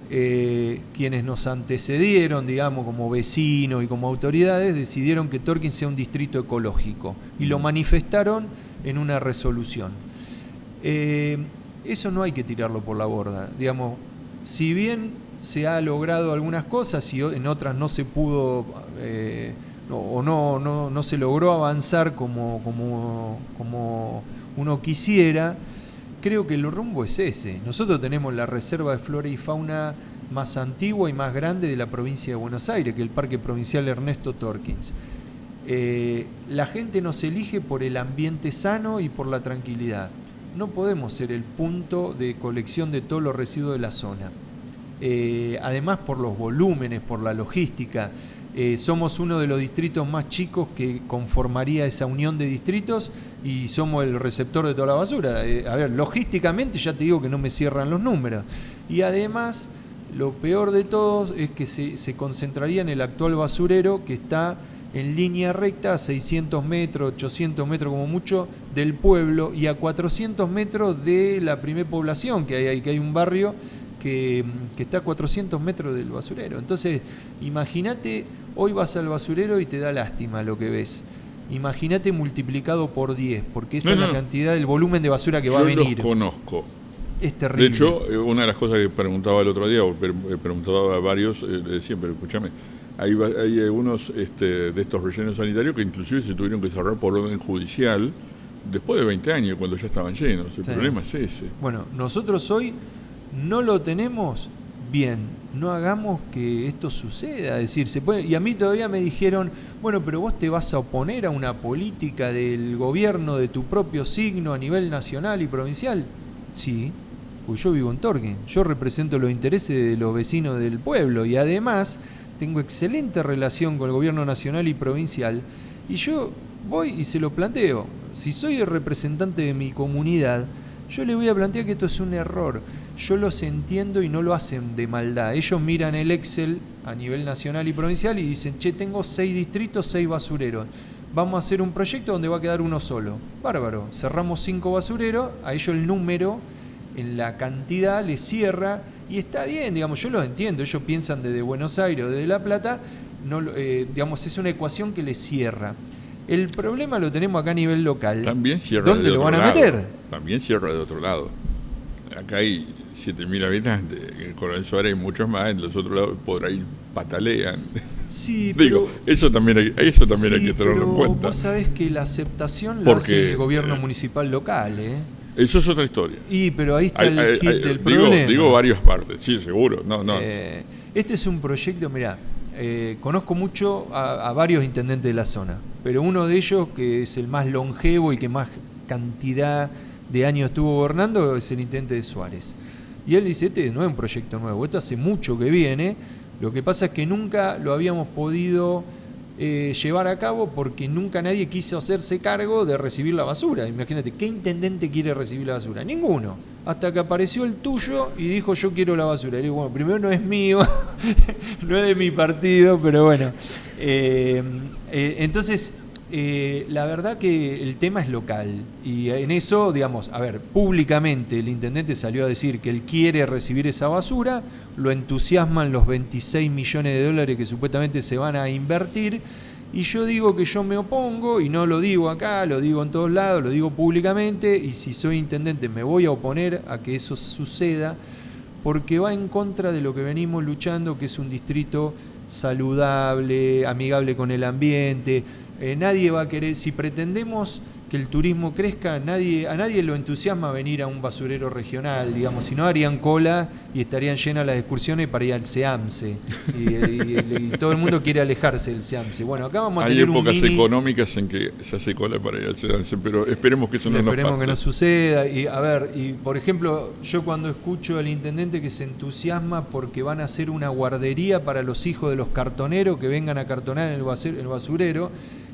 quienes nos antecedieron, digamos, como vecinos y como autoridades, decidieron que Torquín sea un distrito ecológico y lo manifestaron en una resolución. Eso no hay que tirarlo por la borda. Digamos, si bien se ha logrado algunas cosas y en otras no se pudo no se logró avanzar como uno quisiera, creo que el rumbo es ese. Nosotros tenemos la reserva de flora y fauna más antigua y más grande de la provincia de Buenos Aires, que es el Parque Provincial Ernesto Torkins. La gente nos elige por el ambiente sano y por la tranquilidad. No podemos ser el punto de colección de todos los residuos de la zona. Además, por los volúmenes, por la logística. Somos uno de los distritos más chicos que conformaría esa unión de distritos y somos el receptor de toda la basura. A ver, logísticamente ya te digo que no me cierran los números. Y además, lo peor de todo es que se concentraría en el actual basurero que está en línea recta a 600 metros, 800 metros como mucho del pueblo y a 400 metros de la primer población que hay un barrio que está a 400 metros del basurero. Entonces, imagínate, hoy vas al basurero y te da lástima lo que ves. Imagínate multiplicado por 10, porque esa es la cantidad, el volumen de basura que va a venir. Yo los conozco. Es terrible. De hecho, una de las cosas que preguntaba el otro día, o preguntaba a varios, decían, pero escúchame, hay algunos de estos rellenos sanitarios que inclusive se tuvieron que cerrar por orden judicial después de 20 años, cuando ya estaban llenos. El problema es ese. Bueno, nosotros hoy no lo tenemos bien. No hagamos que esto suceda. Es decir, se puede, y a mí todavía me dijeron, bueno, pero vos te vas a oponer a una política del gobierno de tu propio signo a nivel nacional y provincial. Sí, pues yo vivo en Torquín. Yo represento los intereses de los vecinos del pueblo y además tengo excelente relación con el gobierno nacional y provincial, y yo voy y se lo planteo. Si soy el representante de mi comunidad, yo le voy a plantear que esto es un error. Yo los entiendo y no lo hacen de maldad. Ellos miran el Excel a nivel nacional y provincial y dicen, che, tengo 6 distritos, 6 basureros. Vamos a hacer un proyecto donde va a quedar uno solo. Bárbaro. Cerramos 5 basureros, a ellos el número en la cantidad les cierra. Y está bien, digamos, yo los entiendo, ellos piensan desde Buenos Aires o desde La Plata, digamos, es una ecuación que les cierra. El problema lo tenemos acá a nivel local. También cierra. ¿Dónde lo van a meter? También cierra de otro lado. Acá hay 7.000 habitantes, en Coronel Suárez hay muchos más, en los otros lados por ahí patalean. Sí, digo, eso también hay que tenerlo en cuenta. Vos sabés que la aceptación la hace el gobierno municipal local, Eso es otra historia. Pero ahí está el kit del problema. Digo varias partes, sí, seguro. No. Este es un proyecto, mirá, conozco mucho a varios intendentes de la zona, pero uno de ellos, que es el más longevo y que más cantidad de años estuvo gobernando, es el intendente de Suárez. Y él dice, este no es un proyecto nuevo, esto hace mucho que viene, lo que pasa es que nunca lo habíamos podido llevar a cabo porque nunca nadie quiso hacerse cargo de recibir la basura. Imagínate, ¿qué intendente quiere recibir la basura? Ninguno. Hasta que apareció el tuyo y dijo, yo quiero la basura. Y le digo, bueno, primero no es mío, no es de mi partido, pero bueno. Entonces, La verdad que el tema es local y en eso, digamos, a ver, públicamente el intendente salió a decir que él quiere recibir esa basura, lo entusiasman los 26 millones de dólares que supuestamente se van a invertir, y yo digo que yo me opongo, y no lo digo acá, lo digo en todos lados, lo digo públicamente, y si soy intendente me voy a oponer a que eso suceda, porque va en contra de lo que venimos luchando, que es un distrito saludable, amigable con el ambiente. Nadie va a querer, si pretendemos que el turismo crezca, a nadie lo entusiasma venir a un basurero regional, digamos, si no harían cola y estarían llenas las excursiones para ir al SEAMSE, y todo el mundo quiere alejarse del SEAMSE. Bueno, acá vamos a Hay tener épocas un mini... económicas en que se hace cola para ir al SEAMSE, pero esperemos que eso no nos pase. Esperemos que no suceda. Y a ver, y por ejemplo, yo cuando escucho al intendente que se entusiasma porque van a hacer una guardería para los hijos de los cartoneros que vengan a cartonar en el basurero,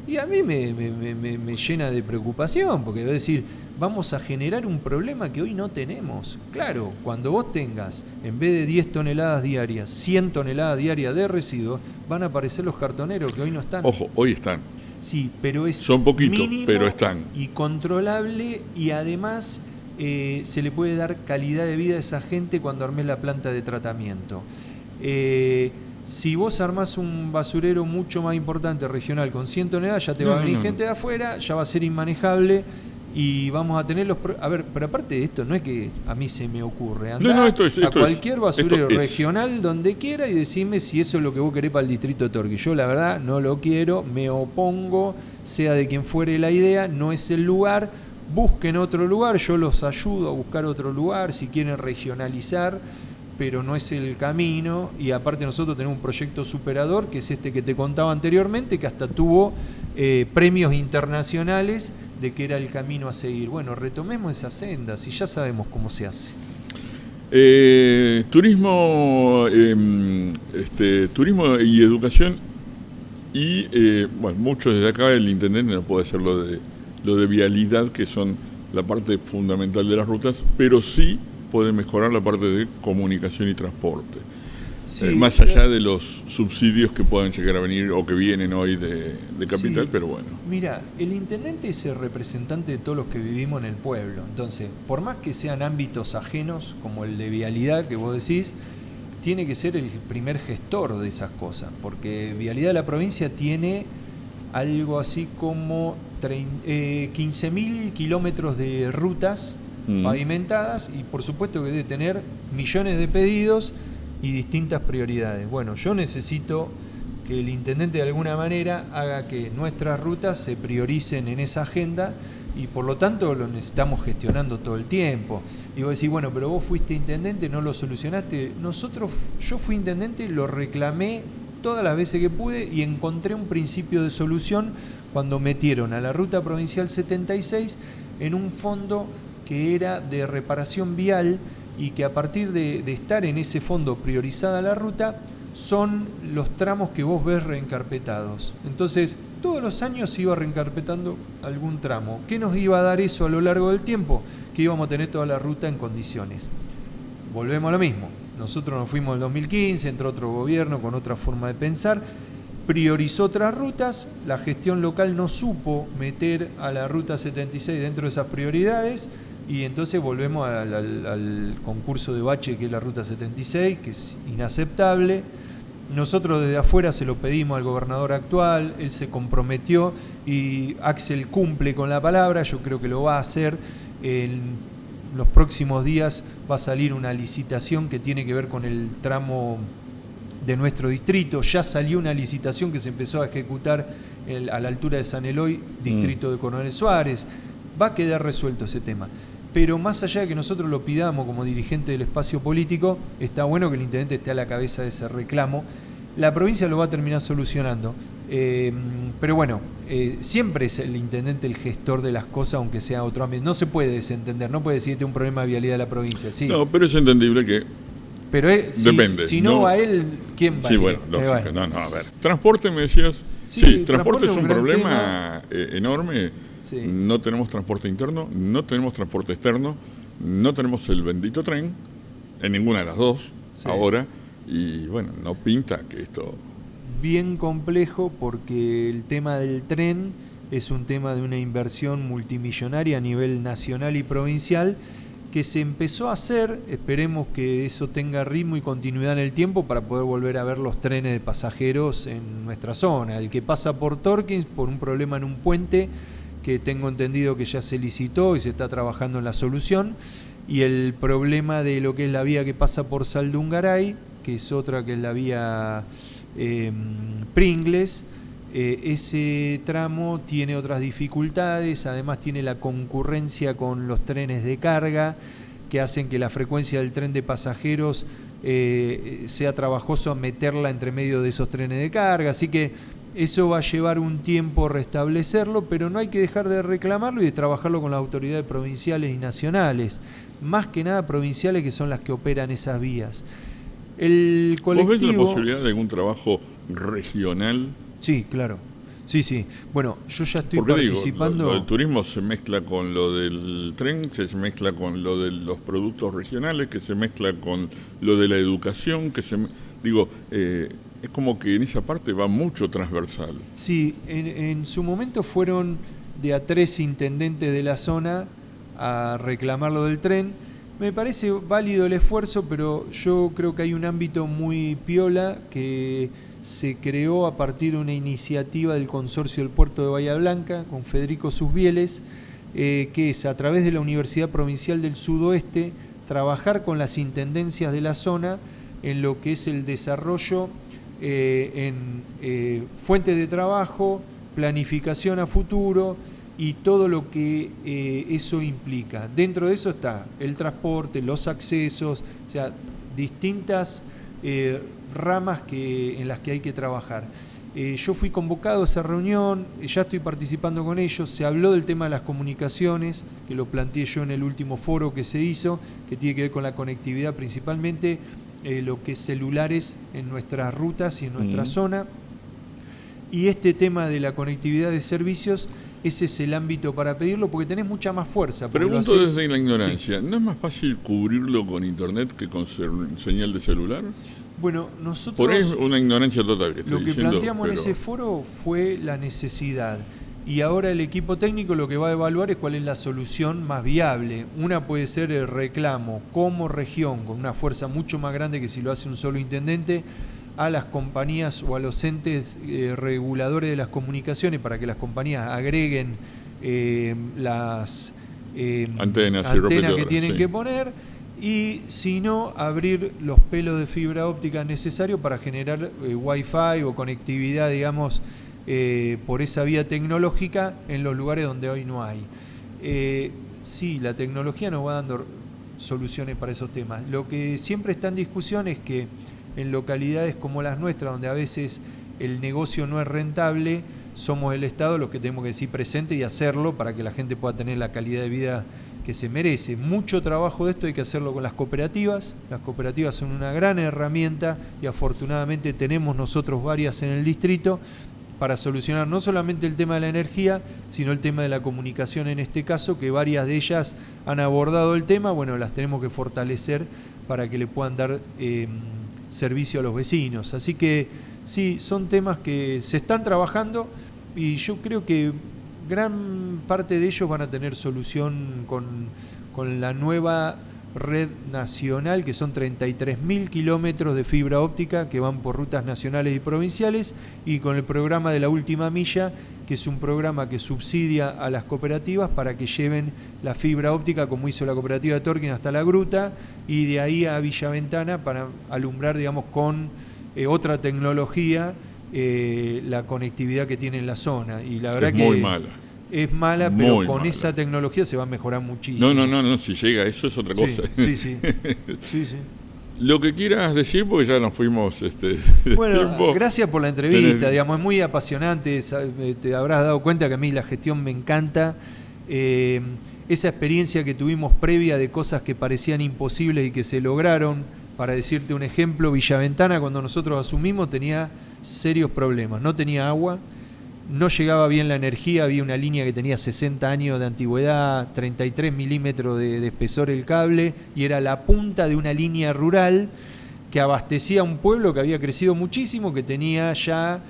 y a mí me llena de preocupación, porque es decir, vamos a generar un problema que hoy no tenemos. Claro, cuando vos tengas, en vez de 10 toneladas diarias, 100 toneladas diarias de residuos, van a aparecer los cartoneros que hoy no están. Ojo, hoy están. Sí, pero es Son poquitos, mínimo pero están. Y controlable, y además se le puede dar calidad de vida a esa gente cuando armés la planta de tratamiento. Si vos armás un basurero mucho más importante regional con 100 toneladas, ya te va a venir gente de afuera, ya va a ser inmanejable y vamos a tener los... A ver, pero aparte de esto, no es que a mí se me ocurre. Andá a cualquier basurero regional donde quiera y decime si eso es lo que vos querés para el distrito de Torquay. Yo la verdad no lo quiero, me opongo, sea de quien fuere la idea, no es el lugar. Busquen otro lugar, yo los ayudo a buscar otro lugar si quieren regionalizar, pero no es el camino. Y aparte nosotros tenemos un proyecto superador, que es este que te contaba anteriormente, que hasta tuvo premios internacionales de que era el camino a seguir. Bueno, retomemos esa senda, si ya sabemos cómo se hace. Turismo y educación, y bueno, mucho desde acá el intendente no puede hacer lo de vialidad, que son la parte fundamental de las rutas, pero sí puede mejorar la parte de comunicación y transporte. Sí, más allá de los subsidios que puedan llegar a venir o que vienen hoy de capital, sí, pero bueno. Mira, el intendente es el representante de todos los que vivimos en el pueblo. Entonces, por más que sean ámbitos ajenos, como el de vialidad que vos decís, tiene que ser el primer gestor de esas cosas, porque Vialidad de la provincia tiene algo así como 15.000 kilómetros de rutas pavimentadas, y por supuesto que debe tener millones de pedidos y distintas prioridades. Bueno, yo necesito que el intendente de alguna manera haga que nuestras rutas se prioricen en esa agenda, y por lo tanto lo necesitamos gestionando todo el tiempo. Y vos decís, bueno, pero vos fuiste intendente, no lo solucionaste. Yo fui intendente, lo reclamé todas las veces que pude y encontré un principio de solución cuando metieron a la Ruta Provincial 76 en un fondo que era de reparación vial, y que a partir de estar en ese fondo priorizada la ruta, son los tramos que vos ves reencarpetados. Entonces, todos los años se iba reencarpetando algún tramo. ¿Qué nos iba a dar eso a lo largo del tiempo? Que íbamos a tener toda la ruta en condiciones. Volvemos a lo mismo. Nosotros nos fuimos en el 2015, entró otro gobierno con otra forma de pensar, priorizó otras rutas, la gestión local no supo meter a la Ruta 76 dentro de esas prioridades, y entonces volvemos al concurso de bache que es la Ruta 76, que es inaceptable. Nosotros desde afuera se lo pedimos al gobernador actual, él se comprometió y Axel cumple con la palabra, yo creo que lo va a hacer. En los próximos días va a salir una licitación que tiene que ver con el tramo de nuestro distrito. Ya salió una licitación que se empezó a ejecutar a la altura de San Eloy, distrito de Coronel Suárez. Va a quedar resuelto ese tema. Pero más allá de que nosotros lo pidamos como dirigente del espacio político, está bueno que el intendente esté a la cabeza de ese reclamo. La provincia lo va a terminar solucionando. Pero bueno, siempre es el intendente el gestor de las cosas, aunque sea otro ámbito. No se puede desentender, no puede decir que tiene un problema de vialidad de la provincia. Sí. No, pero es entendible que... Pero depende. Si no va él, ¿quién va? Sí, bueno, lógico. No, a ver. Transporte, me decías. Sí, transporte es un problema enorme. Sí. No tenemos transporte interno, no tenemos transporte externo, no tenemos el bendito tren, en ninguna de las dos, ahora, y bueno, no pinta que esto... Bien complejo, porque el tema del tren es un tema de una inversión multimillonaria a nivel nacional y provincial que se empezó a hacer. Esperemos que eso tenga ritmo y continuidad en el tiempo para poder volver a ver los trenes de pasajeros en nuestra zona. El que pasa por Torkins por un problema en un puente que tengo entendido que ya se licitó y se está trabajando en la solución, y el problema de lo que es la vía que pasa por Saldungaray, que es otra, que es la vía Pringles. Ese tramo tiene otras dificultades, además tiene la concurrencia con los trenes de carga que hacen que la frecuencia del tren de pasajeros sea trabajoso meterla entre medio de esos trenes de carga, así que eso va a llevar un tiempo restablecerlo, pero no hay que dejar de reclamarlo y de trabajarlo con las autoridades provinciales y nacionales, más que nada provinciales, que son las que operan esas vías. El colectivo... ¿Vos ves la posibilidad de algún trabajo regional? Sí, claro. Sí. Bueno, yo ya estoy porque participando... Digo, lo del turismo se mezcla con lo del tren, se mezcla con lo de los productos regionales, que se mezcla con lo de la educación, que se... es como que en esa parte va mucho transversal. Sí, en su momento fueron de a 3 intendentes de la zona a reclamar lo del tren. Me parece válido el esfuerzo, pero yo creo que hay un ámbito muy piola que se creó a partir de una iniciativa del Consorcio del Puerto de Bahía Blanca con Federico Susbieles, que es a través de la Universidad Provincial del Sudoeste trabajar con las intendencias de la zona en lo que es el desarrollo en fuentes de trabajo, planificación a futuro y todo lo que eso implica. Dentro de eso está el transporte, los accesos, o sea, distintas ramas en las que hay que trabajar. Yo fui convocado a esa reunión, ya estoy participando con ellos, se habló del tema de las comunicaciones, que lo planteé yo en el último foro que se hizo, que tiene que ver con la conectividad principalmente, lo que es celulares en nuestras rutas y en nuestra zona. Y este tema de la conectividad de servicios, ese es el ámbito para pedirlo, porque tenés mucha más fuerza. Pregunto desde la ignorancia, sí. ¿No es más fácil cubrirlo con internet que con señal de celular? Bueno, nosotros... Por ahí es una ignorancia total que estoy Lo que diciendo, planteamos en ese foro fue la necesidad. Y ahora el equipo técnico lo que va a evaluar es cuál es la solución más viable. Una puede ser el reclamo como región, con una fuerza mucho más grande que si lo hace un solo intendente, a las compañías o a los entes reguladores de las comunicaciones para que las compañías agreguen las antenas que tienen que poner, y si no, abrir los pelos de fibra óptica necesarios para generar Wi-Fi o conectividad, digamos, por esa vía tecnológica en los lugares donde hoy no hay. Sí, la tecnología nos va dando soluciones para esos temas. Lo que siempre está en discusión es que en localidades como las nuestras, donde a veces el negocio no es rentable, somos el Estado los que tenemos que decir presente y hacerlo para que la gente pueda tener la calidad de vida que se merece. Mucho trabajo de esto hay que hacerlo con las cooperativas. Las cooperativas son una gran herramienta y afortunadamente tenemos nosotros varias en el distrito para solucionar no solamente el tema de la energía, sino el tema de la comunicación en este caso, que varias de ellas han abordado el tema. Bueno, las tenemos que fortalecer para que le puedan dar servicio a los vecinos. Así que sí, son temas que se están trabajando y yo creo que gran parte de ellos van a tener solución con la nueva red nacional, que son 33.000 kilómetros de fibra óptica que van por rutas nacionales y provinciales, y con el programa de la última milla, que es un programa que subsidia a las cooperativas para que lleven la fibra óptica, como hizo la cooperativa de Torquín, hasta la gruta, y de ahí a Villa Ventana para alumbrar, digamos, con otra tecnología la conectividad que tiene en la zona. Y la verdad es que muy mala. Es mala, pero con esa tecnología se va a mejorar muchísimo. No, si llega a eso es otra cosa. Sí. Lo que quieras decir, porque ya nos fuimos bueno, tiempo. Gracias por la entrevista, digamos, es muy apasionante, te habrás dado cuenta que a mí la gestión me encanta. Esa experiencia que tuvimos previa de cosas que parecían imposibles y que se lograron, para decirte un ejemplo, Villa Ventana, cuando nosotros asumimos, tenía serios problemas, no tenía agua, no llegaba bien la energía, había una línea que tenía 60 años de antigüedad, 33 milímetros de espesor el cable, y era la punta de una línea rural que abastecía a un pueblo que había crecido muchísimo, que tenía ya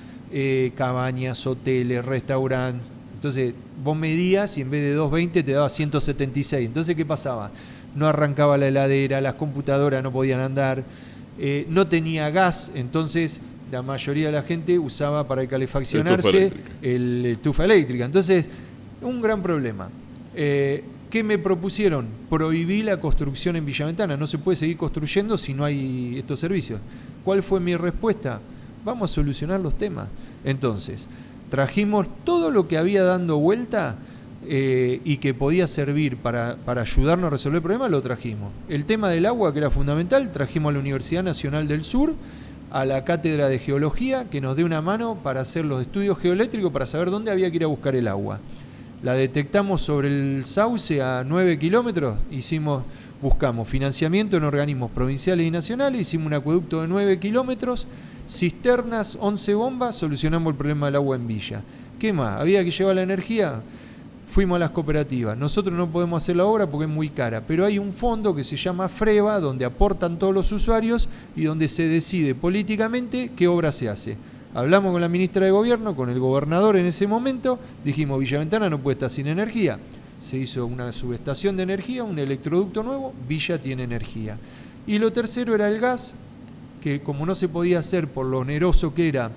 cabañas, hoteles, restaurantes, Entonces vos medías y en vez de 220 te daba 176. Entonces, ¿qué pasaba? No arrancaba la heladera, las computadoras no podían andar, no tenía gas, entonces la mayoría de la gente usaba para calefaccionarse la estufa eléctrica. Entonces, un gran problema. ¿Qué me propusieron? Prohibí la construcción en Villa Ventana. No se puede seguir construyendo si no hay estos servicios. ¿Cuál fue mi respuesta? Vamos a solucionar los temas. Entonces, trajimos todo lo que había dando vuelta y que podía servir para ayudarnos a resolver el problema, lo trajimos. El tema del agua, que era fundamental, trajimos a la Universidad Nacional del Sur, a la Cátedra de Geología, que nos dé una mano para hacer los estudios geoeléctricos, para saber dónde había que ir a buscar el agua. La detectamos sobre el Sauce a 9 kilómetros, buscamos financiamiento en organismos provinciales y nacionales, hicimos un acueducto de 9 kilómetros, cisternas, 11 bombas, solucionamos el problema del agua en Villa. ¿Qué más? ¿Había que llevar la energía? Fuimos a las cooperativas. Nosotros no podemos hacer la obra porque es muy cara, pero hay un fondo que se llama FREVA, donde aportan todos los usuarios y donde se decide políticamente qué obra se hace. Hablamos con la ministra de Gobierno, con el gobernador en ese momento, dijimos, Villa Ventana no puede estar sin energía. Se hizo una subestación de energía, un electroducto nuevo, Villa tiene energía. Y lo tercero era el gas, que como no se podía hacer por lo oneroso que era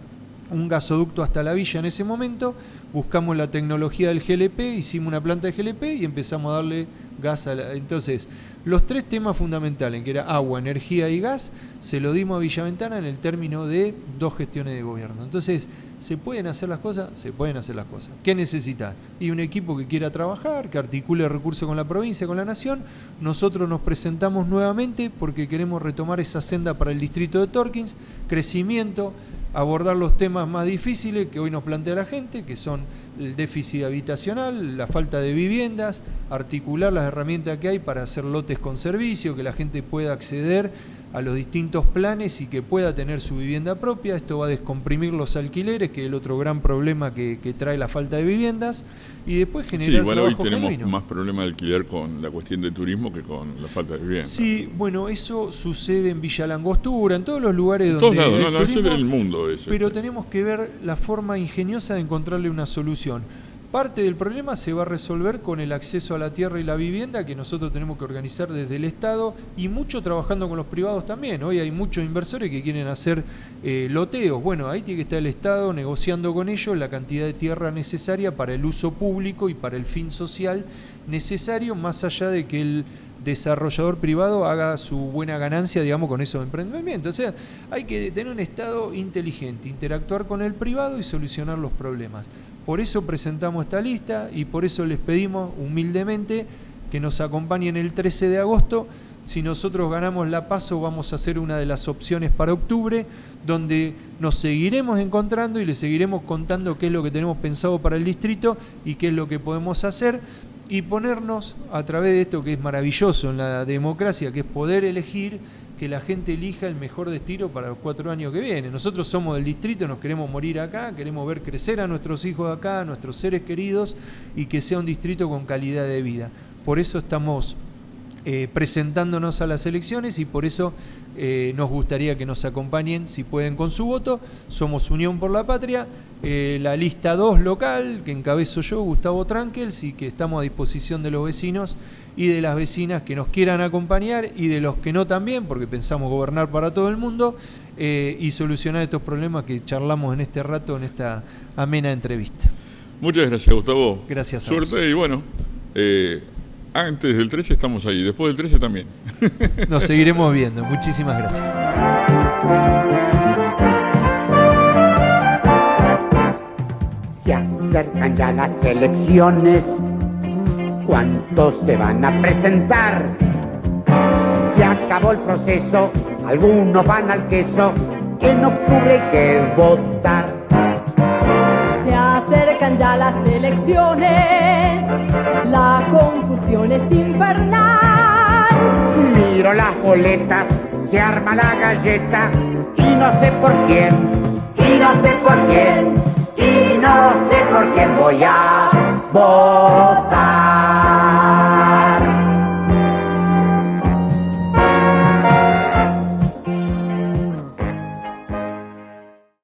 un gasoducto hasta la villa en ese momento, buscamos la tecnología del GLP, hicimos una planta de GLP y empezamos a darle gas a la... Entonces, los tres temas fundamentales, que era agua, energía y gas, se lo dimos a Villa Ventana en el término de 2 gestiones de gobierno. Entonces, ¿se pueden hacer las cosas? Se pueden hacer las cosas. ¿Qué necesitas? Y un equipo que quiera trabajar, que articule recursos con la provincia, con la nación. Nosotros nos presentamos nuevamente porque queremos retomar esa senda para el distrito de Torkins, crecimiento, abordar los temas más difíciles que hoy nos plantea la gente, que son el déficit habitacional, la falta de viviendas, articular las herramientas que hay para hacer lotes con servicio, que la gente pueda acceder a los distintos planes y que pueda tener su vivienda propia. Esto va a descomprimir los alquileres, que es el otro gran problema que trae la falta de viviendas, y después generar igual trabajo hoy tenemos genuino. más problema de alquiler con la cuestión de turismo que con la falta de vivienda. Sí, bueno, eso sucede en Villa Langostura, en todos los lugares en donde... todos lados, no, turismo, eso es el mundo. pero tenemos que ver la forma ingeniosa de encontrarle una solución. Parte del problema se va a resolver con el acceso a la tierra y la vivienda, que nosotros tenemos que organizar desde el Estado y mucho trabajando con los privados también. Hoy hay muchos inversores que quieren hacer loteos. Bueno, ahí tiene que estar el Estado negociando con ellos la cantidad de tierra necesaria para el uso público y para el fin social necesario, más allá de que el desarrollador privado haga su buena ganancia, digamos, con esos emprendimientos. O sea, hay que tener un Estado inteligente, interactuar con el privado y solucionar los problemas. Por eso presentamos esta lista y por eso les pedimos humildemente que nos acompañen el 13 de agosto. Si nosotros ganamos la PASO, vamos a hacer una de las opciones para octubre, donde nos seguiremos encontrando y les seguiremos contando qué es lo que tenemos pensado para el distrito y qué es lo que podemos hacer, y ponernos a través de esto que es maravilloso en la democracia, que es poder elegir, que la gente elija el mejor destino para los 4 años que vienen. Nosotros somos del distrito, nos queremos morir acá, queremos ver crecer a nuestros hijos acá, a nuestros seres queridos, y que sea un distrito con calidad de vida. Por eso estamos presentándonos a las elecciones y por eso nos gustaría que nos acompañen, si pueden, con su voto. Somos Unión por la Patria, la lista 2 local, que encabezo yo, Gustavo Trankels, y que estamos a disposición de los vecinos y de las vecinas que nos quieran acompañar y de los que no también, porque pensamos gobernar para todo el mundo y solucionar estos problemas que charlamos en este rato, en esta amena entrevista. Muchas gracias, Gustavo. Gracias a vos. Suerte y bueno, antes del 13 estamos ahí, después del 13 también. Nos seguiremos viendo. Muchísimas gracias. Se acercan ya las elecciones. ¿Cuántos se van a presentar? Se acabó el proceso, algunos van al queso. En octubre hay que votar. Se acercan ya las elecciones, la confusión es infernal. Miro las boletas, se arma la galleta y no sé por quién, y no sé por quién, y no sé por quién voy a votar.